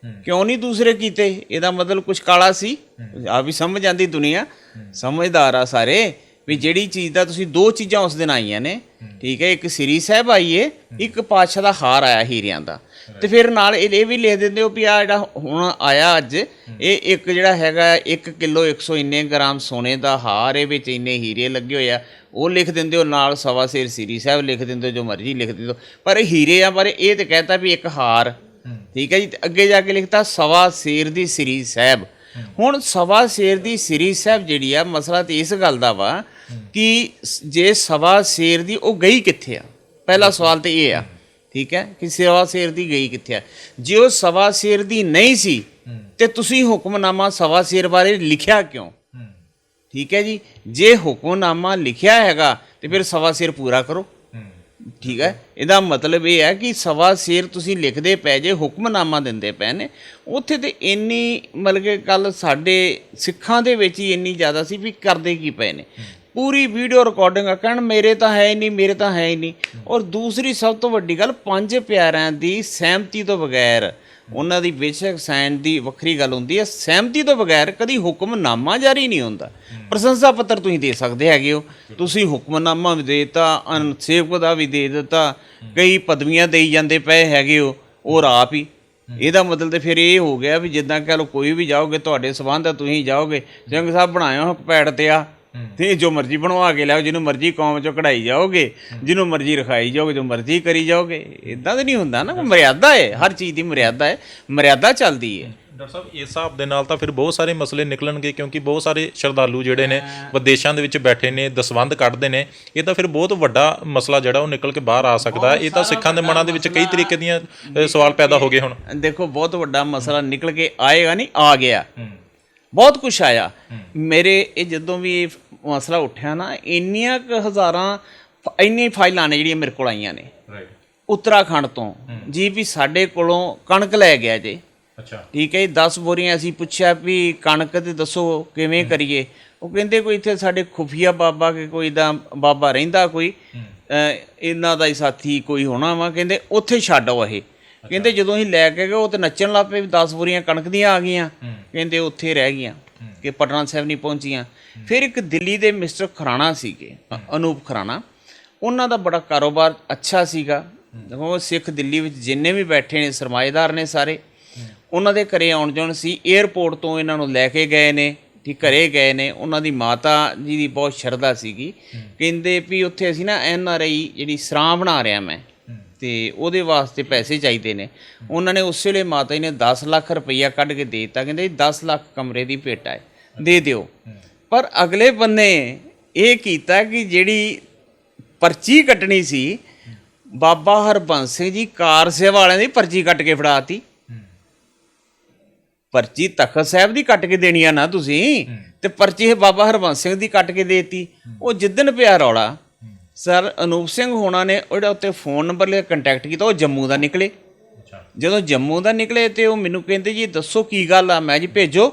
ਕਿਉਂ ਨਹੀਂ ਦੂਸਰੇ ਕੀਤੇ? ਇਹਦਾ ਮਤਲਬ ਕੁਛ ਕਾਲਾ ਸੀ। ਆ ਵੀ ਸਮਝ ਆਂਦੀ, ਦੁਨੀਆ ਸਮਝਦਾਰ ਆ ਸਾਰੇ, ਵੀ ਜਿਹੜੀ ਚੀਜ਼ ਦਾ ਤੁਸੀਂ 2 ਚੀਜ਼ਾਂ ਉਸ ਦਿਨ ਆਈਆਂ ਨੇ, ਠੀਕ ਹੈ, ਇੱਕ ਸ੍ਰੀ ਸਾਹਿਬ ਆਈ ਏ, ਇੱਕ ਪਾਤਸ਼ਾਹ ਦਾ ਹਾਰ ਆਇਆ ਹੀਰਿਆਂ ਦਾ। ਤੇ ਫਿਰ ਨਾਲ ਇਹ ਵੀ ਲਿਖ ਦਿੰਦੇ ਹੋ ਵੀ ਆ ਜਿਹੜਾ ਹੁਣ ਆਇਆ ਅੱਜ, ਇਹ ਇੱਕ ਜਿਹੜਾ ਹੈਗਾ 1 ਕਿਲੋ 100 ਇੰਨੇ ਗ੍ਰਾਮ ਸੋਨੇ ਦਾ ਹਾਰ, ਇਹ ਵਿੱਚ ਇੰਨੇ ਹੀਰੇ ਲੱਗੇ ਹੋਏ ਆ, ਉਹ ਲਿਖ ਦਿੰਦੇ ਹੋ। ਨਾਲ ਸਵਾ ਸੇਰ ਸ੍ਰੀ ਸਾਹਿਬ ਲਿਖ ਦਿੰਦੇ ਹੋ, ਜੋ ਮਰਜ਼ੀ ਲਿਖ ਦਿੰਦੇ ਹੋ। ਪਰ ਹੀਰੇ ਆ ਬਾਰੇ ਇਹ ਤਾਂ ਕਹਿਤਾ ਵੀ ਇੱਕ ਹਾਰ, ਠੀਕ ਹੈ ਜੀ। ਅੱਗੇ ਜਾ ਕੇ ਲਿਖਤਾ ਸਵਾ ਸੇਰ ਦੀ ਸ੍ਰੀ ਸਾਹਿਬ। ਹੁਣ ਸਵਾ ਸੇਰ ਦੀ ਸ੍ਰੀ ਸਾਹਿਬ ਜਿਹੜੀ ਆ, ਮਸਲਾ ਤੇ ਇਸ ਗੱਲ ਦਾ ਵਾ ਕਿ ਜੇ ਸਵਾ ਸੇਰ ਦੀ ਉਹ ਗਈ ਕਿੱਥੇ ਆ? ਪਹਿਲਾ ਸਵਾਲ ਤੇ ਇਹ ਆ, ਠੀਕ ਹੈ, ਕਿ ਸਵਾ ਸੇਰ ਦੀ ਗਈ ਕਿੱਥੇ ਆ? ਜੇ ਉਹ ਸਵਾ ਸੇਰ ਦੀ ਨਹੀਂ ਸੀ ਤੇ ਤੁਸੀਂ ਹੁਕਮਨਾਮਾ ਸਵਾ ਸੇਰ ਬਾਰੇ ਲਿਖਿਆ ਕਿਉਂ? ਠੀਕ ਹੈ ਜੀ, ਜੇ ਹੁਕਮਨਾਮਾ ਲਿਖਿਆ ਹੈਗਾ ਤੇ ਫਿਰ ਸਵਾ ਸੇਰ ਪੂਰਾ ਕਰੋ, ਠੀਕ ਹੈ। ਇਹਦਾ ਮਤਲਬ ਇਹ ਹੈ ਕਿ ਸਵਾ ਸੇਰ ਤੁਸੀਂ ਲਿਖਦੇ ਪਏ ਜੇ, ਹੁਕਮਨਾਮਾ ਦਿੰਦੇ ਪਏ ਨੇ। ਉੱਥੇ ਤੇ ਇੰਨੀ ਮਤਲਬ ਕਿ ਗੱਲ ਸਾਡੇ ਸਿੱਖਾਂ ਦੇ ਵਿੱਚ ਹੀ ਇੰਨੀ ਜ਼ਿਆਦਾ ਸੀ ਵੀ ਕਰਦੇ ਕੀ ਪਏ ਨੇ। ਪੂਰੀ ਵੀਡੀਓ ਰਿਕਾਰਡਿੰਗ ਕਹਿਣ ਮੇਰੇ ਤਾਂ ਹੈ ਹੀ ਨਹੀਂ, ਮੇਰੇ ਤਾਂ ਹੈ ਹੀ ਨਹੀਂ। ਔਰ ਦੂਸਰੀ ਸਭ ਤੋਂ ਵੱਡੀ ਗੱਲ, 5 ਪਿਆਰਿਆਂ ਦੀ ਸਹਿਮਤੀ ਤੋਂ ਬਗੈਰ, ਉਹਨਾਂ ਦੀ ਬੇਸ਼ੱਕ ਸਾਈਨ ਦੀ ਵੱਖਰੀ ਗੱਲ ਹੁੰਦੀ ਹੈ, ਸਹਿਮਤੀ ਤੋਂ ਬਗੈਰ ਕਦੀ ਹੁਕਮਨਾਮਾ ਜਾਰੀ ਨਹੀਂ ਹੁੰਦਾ। ਪ੍ਰਸ਼ੰਸਾ ਪੱਤਰ ਤੁਸੀਂ ਦੇ ਸਕਦੇ ਹੈਗੇ ਹੋ, ਤੁਸੀਂ ਹੁਕਮਨਾਮਾ ਵੀ ਦੇ ਦਿੱਤਾ, ਅਨਸੇਵਕ ਦਾ ਵੀ ਦੇ ਦਿੱਤਾ, ਕਈ ਪਦਵੀਆਂ ਦੇਈ ਜਾਂਦੇ ਪਏ ਹੈਗੇ ਹੋ, ਉਹ ਆਪ ਹੀ। ਇਹਦਾ ਮਤਲਬ ਤੇ ਫਿਰ ਇਹ ਹੋ ਗਿਆ ਵੀ ਜਿੱਦਾਂ ਕਹਿ ਲਓ ਕੋਈ ਵੀ ਜਾਓਗੇ, ਤੁਹਾਡੇ ਸਬੰਧ ਆ, ਤੁਸੀਂ ਜਾਓਗੇ, ਸਿੰਘ ਸਾਹਿਬ ਬਣਾਇਓ ਪੈੜ ਤੇ ਆ, ਤੇ ਜੋ ਮਰਜ਼ੀ ਬਣਵਾ ਕੇ ਲਿਆਓ, ਜਿਹਨੂੰ ਮਰਜ਼ੀ ਕੌਮ ਚੋਂ ਕਢਾਈ ਜਾਓਗੇ, ਜਿਹਨੂੰ ਮਰਜ਼ੀ ਰਖਾਈ ਜਾਓਗੇ, ਜੋ ਮਰਜ਼ੀ ਕਰੀ ਜਾਓਗੇ। ਇਦਾਂ ਤਾਂ ਨਹੀਂ ਹੁੰਦਾ ਨਾ, ਮਰਿਆਦਾ ਹੈ, ਹਰ ਚੀਜ਼ ਦੀ ਮਰਿਆਦਾ ਹੈ, ਮਰਿਆਦਾ ਚੱਲਦੀ ਹੈ। ਡਾਕਟਰ ਸਾਹਿਬ ਇਸ ਹਿਸਾਬ ਦੇ ਨਾਲ ਤਾਂ ਫਿਰ ਬਹੁਤ ਸਾਰੇ ਮਸਲੇ ਨਿਕਲਣਗੇ, ਕਿਉਂਕਿ ਬਹੁਤ ਸਾਰੇ ਸ਼ਰਧਾਲੂ ਜਿਹੜੇ ਨੇ ਵਿਦੇਸ਼ਾਂ ਦੇ ਵਿੱਚ ਬੈਠੇ ਨੇ, ਦਸਵੰਧ ਕੱਢਦੇ ਨੇ। ਇਹ ਤਾਂ ਫਿਰ ਬਹੁਤ ਵੱਡਾ ਮਸਲਾ ਜਿਹੜਾ ਉਹ ਨਿਕਲ ਕੇ ਬਾਹਰ ਆ ਸਕਦਾ। ਇਹ ਤਾਂ ਸਿੱਖਾਂ ਦੇ ਮਨਾਂ ਦੇ ਵਿੱਚ ਕਈ ਤਰੀਕੇ ਦੀਆਂ ਸਵਾਲ ਪੈਦਾ ਹੋ ਗਏ। ਹੁਣ ਦੇਖੋ ਬਹੁਤ ਵੱਡਾ ਮਸਲਾ ਨਿਕਲ ਕੇ ਆਏਗਾ, ਨਹੀਂ ਆ ਗਿਆ, ਬਹੁਤ ਕੁਛ ਆਇਆ। ਮੇਰੇ ਇਹ ਜਦੋਂ ਵੀ ਇਹ ਮਸਲਾ ਉੱਠਿਆ ਨਾ, ਇੰਨੀਆਂ ਕੁ ਹਜ਼ਾਰਾਂ ਇੰਨੀ ਫਾਈਲਾਂ ਨੇ ਜਿਹੜੀਆਂ ਮੇਰੇ ਕੋਲ ਆਈਆਂ ਨੇ ਉੱਤਰਾਖੰਡ ਤੋਂ ਜੀ, ਵੀ ਸਾਡੇ ਕੋਲੋਂ ਕਣਕ ਲੈ ਗਿਆ ਜੇ, ਠੀਕ ਹੈ, 10 ਬੋਰੀਆਂ। ਅਸੀਂ ਪੁੱਛਿਆ ਵੀ ਕਣਕ ਤੇ ਦੱਸੋ ਕਿਵੇਂ ਕਰੀਏ? ਉਹ ਕਹਿੰਦੇ ਕੋਈ ਇੱਥੇ ਸਾਡੇ ਖੁਫੀਆ ਬਾਬਾ ਕੇ ਕੋਈ ਦਾ ਬਾਬਾ ਰਹਿੰਦਾ, ਕੋਈ ਇਹਨਾਂ ਦਾ ਹੀ ਸਾਥੀ ਕੋਈ ਹੋਣਾ ਵਾ, ਕਹਿੰਦੇ ਉੱਥੇ ਛੱਡ ਆਓ। ਇਹ ਕਹਿੰਦੇ ਜਦੋਂ ਅਸੀਂ ਲੈ ਕੇ ਗਏ ਉਹ ਤਾਂ ਨੱਚਣ ਲੱਗ ਪਏ ਵੀ 10 ਬੋਰੀਆਂ ਕਣਕ ਦੀਆਂ ਆ ਗਈਆਂ, ਕਹਿੰਦੇ ਉੱਥੇ ਰਹਿ ਗਈਆਂ ਕਿ ਪਟਨਾ ਸਾਹਿਬ ਨਹੀਂ ਪਹੁੰਚੀਆਂ। ਫਿਰ ਇੱਕ ਦਿੱਲੀ ਦੇ ਮਿਸਟਰ ਖਰਾਣਾ ਸੀਗੇ, ਅਨੂਪ ਖਰਾਣਾ, ਉਹਨਾਂ ਦਾ ਬੜਾ ਕਾਰੋਬਾਰ ਅੱਛਾ ਸੀਗਾ। ਦੇਖੋ ਸਿੱਖ ਦਿੱਲੀ ਵਿੱਚ ਜਿੰਨੇ ਵੀ ਬੈਠੇ ਨੇ ਸਰਮਾਏਦਾਰ ਨੇ ਸਾਰੇ, ਉਹਨਾਂ ਦੇ ਘਰੇ ਆਉਣ ਜਾਣ ਸੀ। ਏਅਰਪੋਰਟ ਤੋਂ ਇਹਨਾਂ ਨੂੰ ਲੈ ਕੇ ਗਏ ਨੇ, ਠੀਕ, ਘਰੇ ਗਏ ਨੇ। ਉਹਨਾਂ ਦੀ ਮਾਤਾ ਜੀ ਦੀ ਬਹੁਤ ਸ਼ਰਧਾ ਸੀਗੀ, ਕਹਿੰਦੇ ਵੀ ਉੱਥੇ ਅਸੀਂ ਨਾ NRI ਜਿਹੜੀ ਸਰਾਂ ਬਣਾ ਰਿਹਾ ਮੈਂ, ਤੇ ਉਹਦੇ ਵਾਸਤੇ ਪੈਸੇ ਚਾਹੀਦੇ ਨੇ। ਉਹਨਾਂ ਨੇ ਉਸ ਵੇਲੇ ਮਾਤਾ ਜੀ ਨੇ 10 ਲੱਖ ਰੁਪਈਆ ਕੱਢ ਕੇ ਦੇ ਦਿੱਤਾ, ਕਹਿੰਦੇ 10 ਲੱਖ ਕਮਰੇ ਦੀ ਭੇਟਾ ਹੈ, ਦੇ ਦਿਓ। ਪਰ ਅਗਲੇ ਬੰਨੇ ਇਹ ਕੀਤਾ ਕਿ ਜਿਹੜੀ ਪਰਚੀ ਕੱਟਣੀ ਸੀ, ਬਾਬਾ ਹਰਬੰਸ ਸਿੰਘ ਜੀ ਕਾਰ ਸੇਵਾ ਵਾਲਿਆਂ ਦੀ ਪਰਚੀ ਕੱਟ ਕੇ ਫੜਾਤੀ। ਪਰਚੀ ਤਖਤ ਸਾਹਿਬ ਦੀ ਕੱਟ ਕੇ ਦੇਣੀ ਆ ਨਾ ਤੁਸੀਂ, ਤੇ ਪਰਚੀ ਬਾਬਾ ਹਰਬੰਸ ਸਿੰਘ ਦੀ ਕੱਟ ਕੇ ਦੇਤੀ। ਉਹ ਜਿੱਦਣ ਪਿਆ ਰੌਲਾ, ਸਰ ਅਨੂਪ ਸਿੰਘ ਹੋਣਾ ਨੇ ਉਹਦਾ ਉੱਤੇ ਫੋਨ ਨੰਬਰ ਲੈ ਕੰਟੈਕਟ ਕੀਤਾ, ਉਹ ਜੰਮੂ ਦਾ ਨਿਕਲੇ। ਜਦੋਂ ਜੰਮੂ ਦਾ ਨਿਕਲੇ ਤੇ ਉਹ ਮੈਨੂੰ ਕਹਿੰਦੇ ਜੀ ਦੱਸੋ ਕੀ ਗੱਲ ਆ। ਮੈਂ ਜੀ ਭੇਜੋ,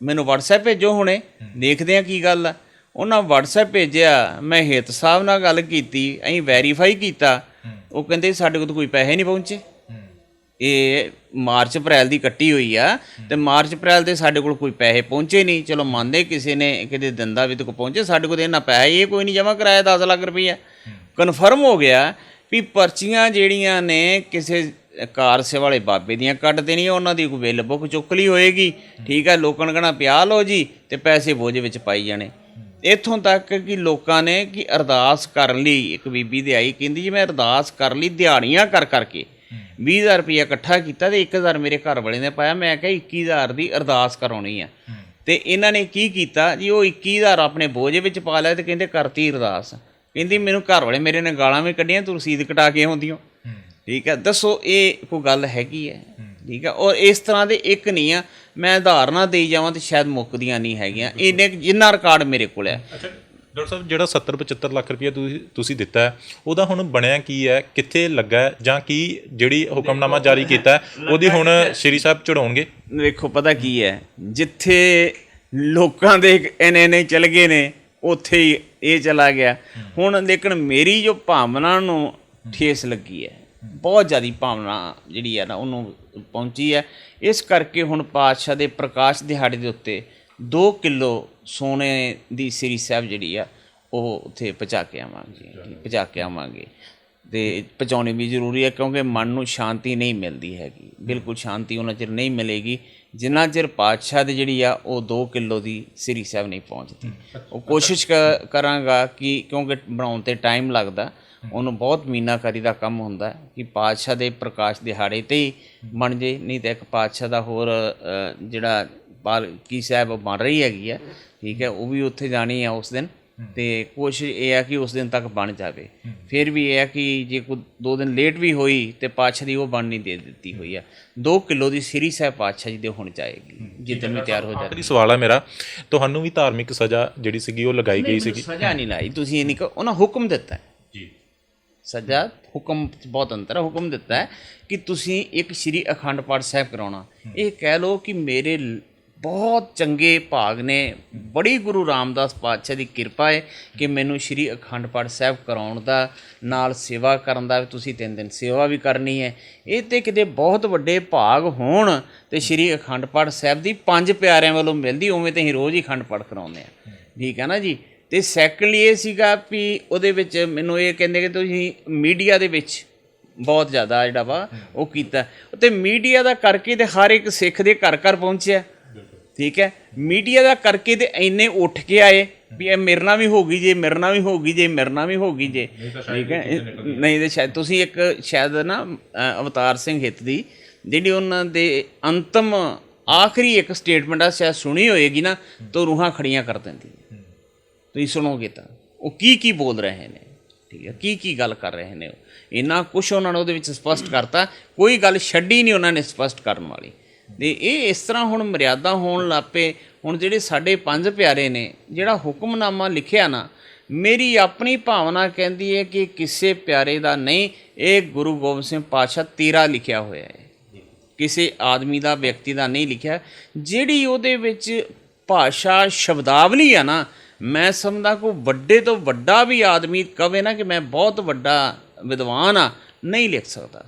ਮੈਨੂੰ WhatsApp ਭੇਜੋ ਹੁਣੇ, ਦੇਖਦੇ ਆ ਕੀ ਗੱਲ ਆ। ਉਹਨਾਂ WhatsApp ਭੇਜਿਆ, ਮੈਂ ਹਿੱਤ ਸਾਹਿਬ ਨਾਲ ਗੱਲ ਕੀਤੀ, ਅਸੀਂ ਵੈਰੀਫਾਈ ਕੀਤਾ, ਉਹ ਕਹਿੰਦੇ ਸਾਡੇ ਕੋਲ ਤਾਂ ਕੋਈ ਪੈਸੇ ਨਹੀਂ ਪਹੁੰਚੇ। ਇਹ ਮਾਰਚ ਅਪ੍ਰੈਲ ਦੀ ਕੱਟੀ ਹੋਈ ਆ ਤੇ ਮਾਰਚ ਅਪ੍ਰੈਲ ਦੇ ਸਾਡੇ ਕੋਲ ਕੋਈ ਪੈਸੇ ਪਹੁੰਚੇ ਨਹੀਂ। ਚਲੋ ਮੰਨਦੇ ਕਿਸੇ ਨੇ ਕਿਤੇ ਦਿੰਦਾ ਵੀ ਤੇ ਕੋ ਪਹੁੰਚੇ, ਸਾਡੇ ਕੋਲ ਤਾਂ ਇੰਨਾ ਪੈਸਾ ਇਹ ਕੋਈ ਨਹੀਂ ਜਮ੍ਹਾਂ ਕਰਾਇਆ 10 ਲੱਖ ਰੁਪਈਆ। ਕਨਫਰਮ ਹੋ ਗਿਆ ਵੀ ਪਰਚੀਆਂ ਜਿਹੜੀਆਂ ਨੇ ਕਿਸੇ ਕਾਰ ਸੇਵਾ ਵਾਲੇ ਬਾਬੇ ਦੀਆਂ ਕੱਢ ਦੇਣੀਆਂ, ਉਹਨਾਂ ਦੀ ਕੋਈ ਬਿੱਲ ਬੁੱਕ ਚੁੱਕ ਲਈ ਹੋਏਗੀ, ਠੀਕ ਹੈ। ਲੋਕਾਂ ਨੇ ਕਹਿਣਾ ਪਿਆ ਲਓ ਜੀ ਤੇ ਪੈਸੇ ਬੋਝ ਵਿੱਚ ਪਾਈ ਜਾਣੇ। ਇੱਥੋਂ ਤੱਕ ਕਿ ਲੋਕਾਂ ਨੇ ਕਿ ਅਰਦਾਸ ਕਰਨ ਲਈ, ਇੱਕ ਬੀਬੀ ਦੇ ਆਈ ਕਹਿੰਦੀ ਜੀ ਮੈਂ ਅਰਦਾਸ ਕਰਨ ਲਈ ਦਿਹਾੜੀਆਂ ਕਰ ਕਰਕੇ 20,000 ਰੁਪਈਆ ਇਕੱਠਾ ਕੀਤਾ ਤੇ 1,000 ਮੇਰੇ ਘਰ ਵਾਲੇ ਨੇ ਪਾਇਆ। ਮੈਂ ਕਿਹਾ 21,000 ਦੀ ਅਰਦਾਸ ਕਰਾਉਣੀ ਆ ਤੇ ਇਹਨਾਂ ਨੇ ਕੀ ਕੀਤਾ ਜੀ, ਉਹ 21,000 ਆਪਣੇ ਬੋਝ ਵਿੱਚ ਪਾ ਲਿਆ ਤੇ ਕਹਿੰਦੇ ਕਰਤੀ ਅਰਦਾਸ। ਕਹਿੰਦੀ ਮੈਨੂੰ ਘਰ ਵਾਲੇ ਮੇਰੇ ਨੇ ਗਾਲਾਂ ਵੀ ਕੱਢੀਆਂ, ਤੂੰ ਰਸੀਦ ਕਟਾ ਕੇ ਆਉਂਦੀ ਹੋ, ਠੀਕ ਹੈ। ਦੱਸੋ ਇਹ ਕੋਈ ਗੱਲ ਹੈਗੀ ਹੈ, ਠੀਕ ਹੈ। ਔਰ ਇਸ ਤਰ੍ਹਾਂ ਦੇ ਇੱਕ ਨਹੀਂ ਆ, ਮੈਂ ਉਦਾਹਰਨਾਂ ਦੇਈ ਜਾਵਾਂ ਤੇ ਸ਼ਾਇਦ ਮੁੱਕਦੀਆਂ ਨਹੀਂ ਹੈਗੀਆਂ, ਇੰਨੇ ਜਿੰਨਾ ਰਿਕਾਰਡ ਮੇਰੇ ਕੋਲ ਹੈ। ਡਾਕਟਰ ਸਾਹਿਬ ਜਿਹੜਾ 70-75 ਲੱਖ ਰੁਪਈਆ ਤੁਸੀਂ ਦਿੱਤਾ ਹੈ, ਉਹਦਾ ਹੁਣ ਬਣਿਆ ਕੀ ਹੈ, ਕਿੱਥੇ ਲੱਗਾ ਹੈ, ਜਾਂ ਕੀ ਜਿਹੜੀ ਹੁਕਮਨਾਮਾ ਜਾਰੀ ਕੀਤਾ ਉਹਦੀ ਹੁਣ ਸ਼੍ਰੀ ਸਾਹਿਬ ਚੜਾਉਣਗੇ? ਵੇਖੋ ਪਤਾ ਕੀ ਹੈ, ਜਿੱਥੇ ਲੋਕਾਂ ਦੇ ਇੰਨੇ ਚਲ ਗਏ ਨੇ ਉੱਥੇ ਹੀ ਇਹ ਚਲਾ ਗਿਆ। ਹੁਣ ਲੇਕਿਨ ਮੇਰੀ ਜੋ ਭਾਵਨਾ ਨੂੰ ਠੇਸ ਲੱਗੀ ਹੈ, ਬਹੁਤ ਜ਼ਿਆਦਾ ਭਾਵਨਾ ਜਿਹੜੀ ਹੈ ਨਾ ਉਹਨੂੰ ਪਹੁੰਚੀ ਹੈ। ਇਸ ਕਰਕੇ ਹੁਣ ਪਾਤਸ਼ਾਹ ਦੇ ਪ੍ਰਕਾਸ਼ ਦਿਹਾੜੇ ਦੇ ਉੱਤੇ 2 ਕਿਲੋ ਸੋਨੇ ਦੀ ਸ੍ਰੀ ਸਾਹਿਬ ਜਿਹੜੀ ਆ ਉਹ ਉੱਥੇ ਪਹੁੰਚਾ ਕੇ ਆਵਾਂਗੇ ਤੇ ਪਹੁੰਚਾਉਣੀ ਵੀ ਜ਼ਰੂਰੀ ਹੈ, ਕਿਉਂਕਿ ਮਨ ਨੂੰ ਸ਼ਾਂਤੀ ਨਹੀਂ ਮਿਲਦੀ ਹੈਗੀ। ਬਿਲਕੁਲ ਸ਼ਾਂਤੀ ਉਹਨਾਂ ਚਿਰ ਨਹੀਂ ਮਿਲੇਗੀ ਜਿੰਨਾ ਚਿਰ ਪਾਤਸ਼ਾਹ ਦੀ ਜਿਹੜੀ ਆ ਉਹ 2 ਕਿਲੋ ਦੀ ਸ੍ਰੀ ਸਾਹਿਬ ਨਹੀਂ ਪਹੁੰਚਦੀ। ਉਹ ਕੋਸ਼ਿਸ਼ ਕਰਾਂਗਾ ਕਿ ਕਿਉਂਕਿ ਬਣਾਉਣ 'ਤੇ ਟਾਈਮ ਲੱਗਦਾ, ਉਹਨੂੰ ਬਹੁਤ ਮੀਨਾਕਾਰੀ ਦਾ ਕੰਮ ਹੁੰਦਾ ਕਿ ਪਾਤਸ਼ਾਹ ਦੇ ਪ੍ਰਕਾਸ਼ ਦਿਹਾੜੇ 'ਤੇ ਹੀ ਬਣ ਜੇ। ਨਹੀਂ ਤਾਂ ਇੱਕ ਪਾਤਸ਼ਾਹ ਦਾ ਹੋਰ ਜਿਹੜਾ ਪਾਲਕੀ ਸਾਹਿਬ ਬਣ ਰਹੀ ਹੈਗੀ ਆ, ਠੀਕ ਹੈ, ਉਹ ਵੀ ਉੱਥੇ ਜਾਣੀ ਆ ਉਸ ਦਿਨ, ਤੇ ਕੋਸ਼ਿਸ਼ ਇਹ ਹੈ ਕਿ ਉਸ ਦਿਨ ਤੱਕ ਬਣ ਜਾਵੇ। ਫਿਰ ਵੀ ਇਹ ਹੈ ਕਿ ਜੇ ਕੋਈ 2 ਦਿਨ ਲੇਟ ਵੀ ਹੋਈ ਤੇ ਪਾਤਸ਼ਾਹ ਦੀ ਉਹ ਬਣ ਨਹੀਂ ਦੇ ਦਿੱਤੀ ਹੋਈ ਆ। 2 ਕਿਲੋ ਦੀ ਸ੍ਰੀ ਸਾਹਿਬ ਪਾਤਸ਼ਾਹ ਜੀ ਦੇ ਹੁਣ ਜਾਏਗੀ ਜਿੱਦਣ ਵੀ ਤਿਆਰ ਹੋ ਜਾਏ। ਸਵਾਲ ਹੈ ਮੇਰਾ, ਤੁਹਾਨੂੰ ਵੀ ਧਾਰਮਿਕ ਸਜ਼ਾ ਜਿਹੜੀ ਸੀਗੀ ਉਹ ਲਗਾਈ ਗਈ ਸੀਗੀ? ਸਜ਼ਾ ਨਹੀਂ ਲਾਈ, ਤੁਸੀਂ ਇਹ ਨਹੀਂ ਕਹੋ, ਉਹਨਾਂ ਹੁਕਮ ਦਿੱਤਾ ਜੀ। ਸਜ਼ਾ ਹੁਕਮ 'ਚ ਬਹੁਤ ਅੰਤਰ ਹੈ। ਹੁਕਮ ਦਿੱਤਾ ਹੈ ਕਿ ਤੁਸੀਂ ਇੱਕ ਸ਼੍ਰੀ ਅਖੰਡ ਪਾਠ ਸਾਹਿਬ ਕਰਾਉਣਾ। ਇਹ ਕਹਿ ਲਓ ਕਿ ਮੇਰੇ ਬਹੁਤ ਚੰਗੇ ਭਾਗ ਨੇ, ਬੜੀ ਗੁਰੂ ਰਾਮਦਾਸ ਪਾਤਸ਼ਾਹ ਦੀ ਕਿਰਪਾ ਹੈ ਕਿ ਮੈਨੂੰ ਸ਼੍ਰੀ ਅਖੰਡ ਪਾਠ ਸਾਹਿਬ ਕਰਾਉਣ ਦਾ, ਨਾਲ ਸੇਵਾ ਕਰਨ ਦਾ। ਤੁਸੀਂ 3 ਦਿਨ ਸੇਵਾ ਵੀ ਕਰਨੀ ਹੈ। ਇਹ ਤਾਂ ਕਿਤੇ ਬਹੁਤ ਵੱਡੇ ਭਾਗ ਹੋਣ ਤੇ ਸ਼੍ਰੀ ਅਖੰਡ ਪਾਠ ਸਾਹਿਬ ਦੀ 5 ਪਿਆਰਿਆਂ ਵੱਲੋਂ ਮਿਲਦੀ, ਉਵੇਂ ਤਾਂ ਅਸੀਂ ਰੋਜ਼ ਹੀ ਅਖੰਡ ਪਾਠ ਕਰਾਉਂਦੇ ਹਾਂ, ਠੀਕ ਹੈ ਨਾ ਜੀ। ਅਤੇ ਸੈਕੰਡਲੀ ਇਹ ਸੀਗਾ ਵੀ ਉਹਦੇ ਵਿੱਚ ਮੈਨੂੰ ਇਹ ਕਹਿੰਦੇ ਕਿ ਤੁਸੀਂ ਮੀਡੀਆ ਦੇ ਵਿੱਚ ਬਹੁਤ ਜ਼ਿਆਦਾ ਜਿਹੜਾ ਵਾ ਉਹ ਕੀਤਾ, ਅਤੇ ਮੀਡੀਆ ਦਾ ਕਰਕੇ ਤੇ ਹਰ ਇੱਕ ਸਿੱਖ ਦੇ ਘਰ ਘਰ ਪਹੁੰਚਿਆ, ਠੀਕ ਹੈ। ਮੀਡੀਆ ਦਾ ਕਰਕੇ ਤੇ ਇੰਨੇ ਉੱਠ ਕੇ ਆਏ ਵੀ ਇਹ ਮੇਰੇ ਨਾਲ ਵੀ ਹੋ ਗਈ ਜੇ, ਮੇਰੇ ਨਾਲ ਵੀ ਹੋ ਗਈ ਜੇ, ਮੇਰੇ ਨਾਲ ਵੀ ਹੋ ਗਈ ਜੇ, ਠੀਕ ਹੈ। ਨਹੀਂ ਤਾਂ ਸ਼ਾਇਦ ਤੁਸੀਂ ਇੱਕ ਸ਼ਾਇਦ ਨਾ ਅਵਤਾਰ ਸਿੰਘ ਹਿੱਤ ਦੀ ਜਿਹੜੀ ਉਹਨਾਂ ਦੇ ਅੰਤਮ ਆਖਰੀ ਇੱਕ ਸਟੇਟਮੈਂਟ ਆ ਸ਼ਾਇਦ ਸੁਣੀ ਹੋਏਗੀ ਨਾ, ਤਾਂ ਰੂਹਾਂ ਖੜੀਆਂ ਕਰ ਦਿੰਦੀ। ਤੁਸੀਂ ਸੁਣੋਗੇ ਤਾਂ ਉਹ ਕੀ ਬੋਲ ਰਹੇ ਨੇ, ਠੀਕ ਹੈ, ਕੀ ਗੱਲ ਕਰ ਰਹੇ ਨੇ, ਇੰਨਾ ਕੁਛ ਉਹਨਾਂ ਨੇ ਉਹਦੇ ਵਿੱਚ ਸਪਸ਼ਟ ਕਰਤਾ, ਕੋਈ ਗੱਲ ਛੱਡੀ ਨਹੀਂ ਉਹਨਾਂ ਨੇ ਸਪਸ਼ਟ ਕਰਨ ਵਾਲੀ। ਅਤੇ ਇਹ ਇਸ ਤਰ੍ਹਾਂ ਹੁਣ ਮਰਿਆਦਾ ਹੋਣ ਲੱਗ ਪਏ। ਹੁਣ ਜਿਹੜੇ ਸਾਡੇ 5 ਪਿਆਰੇ ਨੇ, ਜਿਹੜਾ ਹੁਕਮਨਾਮਾ ਲਿਖਿਆ ਨਾ, ਮੇਰੀ ਆਪਣੀ ਭਾਵਨਾ ਕਹਿੰਦੀ ਹੈ ਕਿ ਕਿਸੇ ਪਿਆਰੇ ਦਾ ਨਹੀਂ, ਇਹ ਗੁਰੂ ਗੋਬਿੰਦ ਸਿੰਘ ਪਾਤਸ਼ਾਹ ਤੇਰਾ ਲਿਖਿਆ ਹੋਇਆ ਹੈ, ਕਿਸੇ ਆਦਮੀ ਦਾ, ਵਿਅਕਤੀ ਦਾ ਨਹੀਂ ਲਿਖਿਆ। ਜਿਹੜੀ ਉਹਦੇ ਵਿੱਚ ਭਾਸ਼ਾ ਸ਼ਬਦਾਵਲੀ ਆ ਨਾ, ਮੈਂ ਸਮਝਦਾ ਕੋਈ ਵੱਡੇ ਤੋਂ ਵੱਡਾ ਵੀ ਆਦਮੀ ਕਵੇ ਨਾ ਕਿ ਮੈਂ ਬਹੁਤ ਵੱਡਾ ਵਿਦਵਾਨ ਆ, ਨਹੀਂ ਲਿਖ ਸਕਦਾ।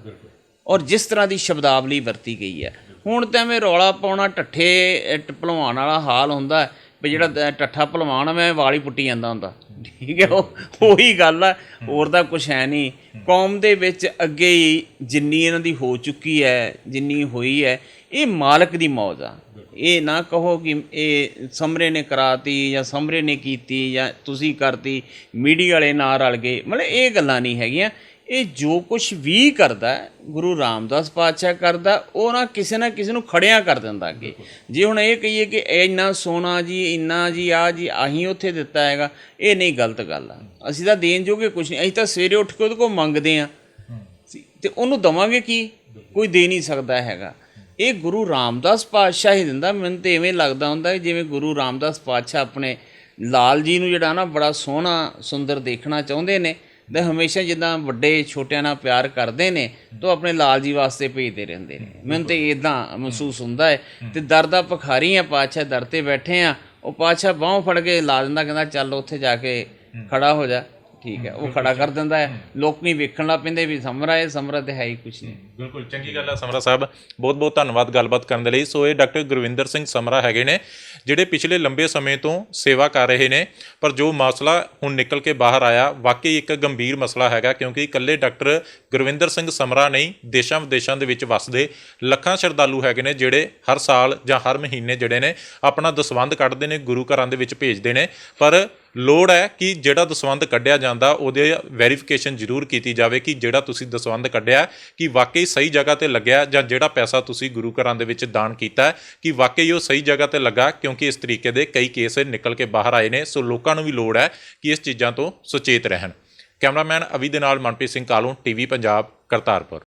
ਔਰ ਜਿਸ ਤਰ੍ਹਾਂ ਦੀ ਸ਼ਬਦਾਵਲੀ ਵਰਤੀ ਗਈ ਹੈ, ਹੁਣ ਤਾਂ ਐਵੇਂ ਰੌਲਾ ਪਾਉਣਾ, ਠੱਠੇ ਭਲਵਾਨ ਵਾਲਾ ਹਾਲ ਹੁੰਦਾ ਵੀ ਜਿਹੜਾ ਠੱਠਾ ਭਲਵਾਨ ਮੈਂ ਵਾਲ ਹੀ ਪੁੱਟੀ ਜਾਂਦਾ ਹੁੰਦਾ, ਠੀਕ ਹੈ। ਉਹੀ ਗੱਲ ਆ, ਹੋਰ ਤਾਂ ਕੁਛ ਹੈ ਨਹੀਂ। ਕੌਮ ਦੇ ਵਿੱਚ ਅੱਗੇ ਹੀ ਜਿੰਨੀ ਇਹਨਾਂ ਦੀ ਹੋ ਚੁੱਕੀ ਹੈ, ਜਿੰਨੀ ਹੋਈ ਹੈ, ਇਹ ਮਾਲਕ ਦੀ ਮੌਜ ਆ। ਇਹ ਨਾ ਕਹੋ ਕਿ ਇਹ ਸਮਰੇ ਨੇ ਕਰਾਤੀ ਜਾਂ ਸਮਰੇ ਨੇ ਕੀਤੀ ਜਾਂ ਤੁਸੀਂ ਕਰਤੀ, ਮੀਡੀਆ ਵਾਲੇ ਨਾਲ ਰਲ ਗਏ, ਮਤਲਬ ਇਹ ਗੱਲਾਂ ਨਹੀਂ ਹੈਗੀਆਂ। ਇਹ ਜੋ ਕੁਛ ਵੀ ਕਰਦਾ ਗੁਰੂ ਰਾਮਦਾਸ ਪਾਤਸ਼ਾਹ ਕਰਦਾ, ਉਹ ਨਾ ਕਿਸੇ ਨੂੰ ਖੜਿਆਂ ਕਰ ਦਿੰਦਾ ਅੱਗੇ। ਜੇ ਹੁਣ ਇਹ ਕਹੀਏ ਕਿ ਇੰਨਾ ਸੋਨਾ ਜੀ, ਇੰਨਾ ਜੀ, ਆ ਜੀ ਅਸੀਂ ਉੱਥੇ ਦਿੱਤਾ ਹੈਗਾ, ਇਹ ਨਹੀਂ, ਗਲਤ ਗੱਲ ਆ। ਅਸੀਂ ਤਾਂ ਦੇਣ ਜੋਗੇ ਕੁਛ ਨਹੀਂ, ਅਸੀਂ ਤਾਂ ਸਵੇਰੇ ਉੱਠ ਕੇ ਉਹਦੇ ਕੋਲ ਮੰਗਦੇ ਹਾਂ ਅਤੇ ਉਹਨੂੰ ਦੇਵਾਂਗੇ ਕੀ, ਕੋਈ ਦੇ ਨਹੀਂ ਸਕਦਾ ਹੈਗਾ। ਇਹ ਗੁਰੂ ਰਾਮਦਾਸ ਪਾਤਸ਼ਾਹ ਹੀ ਦਿੰਦਾ। ਮੈਨੂੰ ਤਾਂ ਇਵੇਂ ਲੱਗਦਾ ਹੁੰਦਾ ਜਿਵੇਂ ਗੁਰੂ ਰਾਮਦਾਸ ਪਾਤਸ਼ਾਹ ਆਪਣੇ ਲਾਲ ਜੀ ਨੂੰ ਜਿਹੜਾ ਨਾ ਬੜਾ ਸੋਹਣਾ ਸੁੰਦਰ ਦੇਖਣਾ ਚਾਹੁੰਦੇ ਨੇ, ਤੇ ਹਮੇਸ਼ਾ ਜਿੱਦਾਂ ਵੱਡੇ ਛੋਟਿਆਂ ਨਾਲ ਪਿਆਰ ਕਰਦੇ ਨੇ ਤਾਂ ਆਪਣੇ ਲਾਲ ਜੀ ਵਾਸਤੇ ਭੇਜਦੇ ਰਹਿੰਦੇ ਨੇ। ਮੈਨੂੰ ਤੇ ਇਦਾਂ ਮਹਿਸੂਸ ਹੁੰਦਾ ਹੈ। ਤੇ ਦਰ ਦਾ ਭਿਖਾਰੀ ਆ ਪਾਤਸ਼ਾਹ, ਦਰ ਤੇ ਬੈਠੇ ਆ, ਉਹ ਪਾਤਸ਼ਾਹ ਬਾਹੋਂ ਫੜ ਕੇ ਲਾ ਦਿੰਦਾ, ਕਹਿੰਦਾ ਚੱਲ ਉੱਥੇ ਜਾ ਕੇ ਖੜਾ ਹੋ ਜਾ, ਠੀਕ ਹੈ, ਉਹ ਖੜਾ ਕਰ ਦਿੰਦਾ ਹੈ। ਲੋਕ ਨਹੀਂ ਵੇਖਣ ਲੱਗ ਪੈਂਦੇ ਵੀ ਸਮਰਾ ਹੈ, ਸਮਰਾ ਤੇ ਹੈ ਹੀ ਕੁਛ ਨਹੀਂ। ਬਿਲਕੁਲ ਚੰਗੀ ਗੱਲ ਹੈ ਸਮਰਾ ਸਾਹਿਬ, ਬਹੁਤ ਬਹੁਤ ਧੰਨਵਾਦ ਗੱਲਬਾਤ ਕਰਨ ਦੇ ਲਈ। ਸੋ ਇਹ ਡਾਕਟਰ ਗੁਰਵਿੰਦਰ ਸਿੰਘ ਸਮਰਾ ਹੈਗੇ ਨੇ ਜਿਹੜੇ ਪਿਛਲੇ ਲੰਬੇ ਸਮੇਂ ਤੋਂ ਸੇਵਾ ਕਰ ਰਹੇ ਨੇ, ਪਰ ਜੋ ਮਸਲਾ ਹੁਣ ਨਿਕਲ ਕੇ ਬਾਹਰ ਆਇਆ ਵਾਕਈ ਇੱਕ ਗੰਭੀਰ ਮਸਲਾ ਹੈਗਾ, ਕਿਉਂਕਿ ਇਕੱਲੇ ਡਾਕਟਰ ਗੁਰਵਿੰਦਰ ਸਿੰਘ ਸਮਰਾ ਨਹੀਂ, ਦੇਸ਼ਾਂ ਵਿਦੇਸ਼ਾਂ ਦੇ ਵਿੱਚ ਵੱਸਦੇ ਲੱਖਾਂ ਸ਼ਰਧਾਲੂ ਹੈਗੇ ਨੇ ਜਿਹੜੇ ਹਰ ਸਾਲ ਜਾਂ ਹਰ ਮਹੀਨੇ ਜਿਹੜੇ ਨੇ ਆਪਣਾ ਦਸਵੰਧ ਕੱਢਦੇ ਨੇ, ਗੁਰੂ ਘਰਾਂ ਦੇ ਵਿੱਚ ਭੇਜਦੇ ਨੇ। ਪਰ ਲੋੜ ਹੈ ਕਿ ਜਿਹੜਾ ਦਸਵੰਧ ਕੱਢਿਆ ਜਾਂਦਾ ਉਹਦੇ ਵੈਰੀਫਿਕੇਸ਼ਨ ਜ਼ਰੂਰ ਕੀਤੀ ਜਾਵੇ ਕਿ ਜਿਹੜਾ ਤੁਸੀਂ ਦਸਵੰਧ ਕੱਢਿਆ ਕਿ ਵਾਕਈ ਸਹੀ ਜਗ੍ਹਾ 'ਤੇ ਲੱਗਿਆ, ਜਾਂ ਜਿਹੜਾ ਪੈਸਾ ਤੁਸੀਂ ਗੁਰੂ ਘਰਾਂ ਦੇ ਵਿੱਚ ਦਾਨ ਕੀਤਾ ਕਿ ਵਾਕਈ ਉਹ ਸਹੀ ਜਗ੍ਹਾ 'ਤੇ ਲੱਗਾ, ਕਿਉਂਕਿ ਇਸ ਤਰੀਕੇ ਦੇ ਕਈ ਕੇਸ ਨਿਕਲ ਕੇ ਬਾਹਰ ਆਏ ਨੇ। ਸੋ ਲੋਕਾਂ ਨੂੰ ਵੀ ਲੋੜ ਹੈ ਕਿ ਇਸ ਚੀਜ਼ਾਂ ਤੋਂ ਸੁਚੇਤ ਰਹਿਣ। ਕੈਮਰਾਮੈਨ ਅਵੀ ਦੇ ਨਾਲ ਮਨਪ੍ਰੀਤ ਸਿੰਘ ਕਾਲੋਂ, TV ਪੰਜਾਬ, ਕਰਤਾਰਪੁਰ।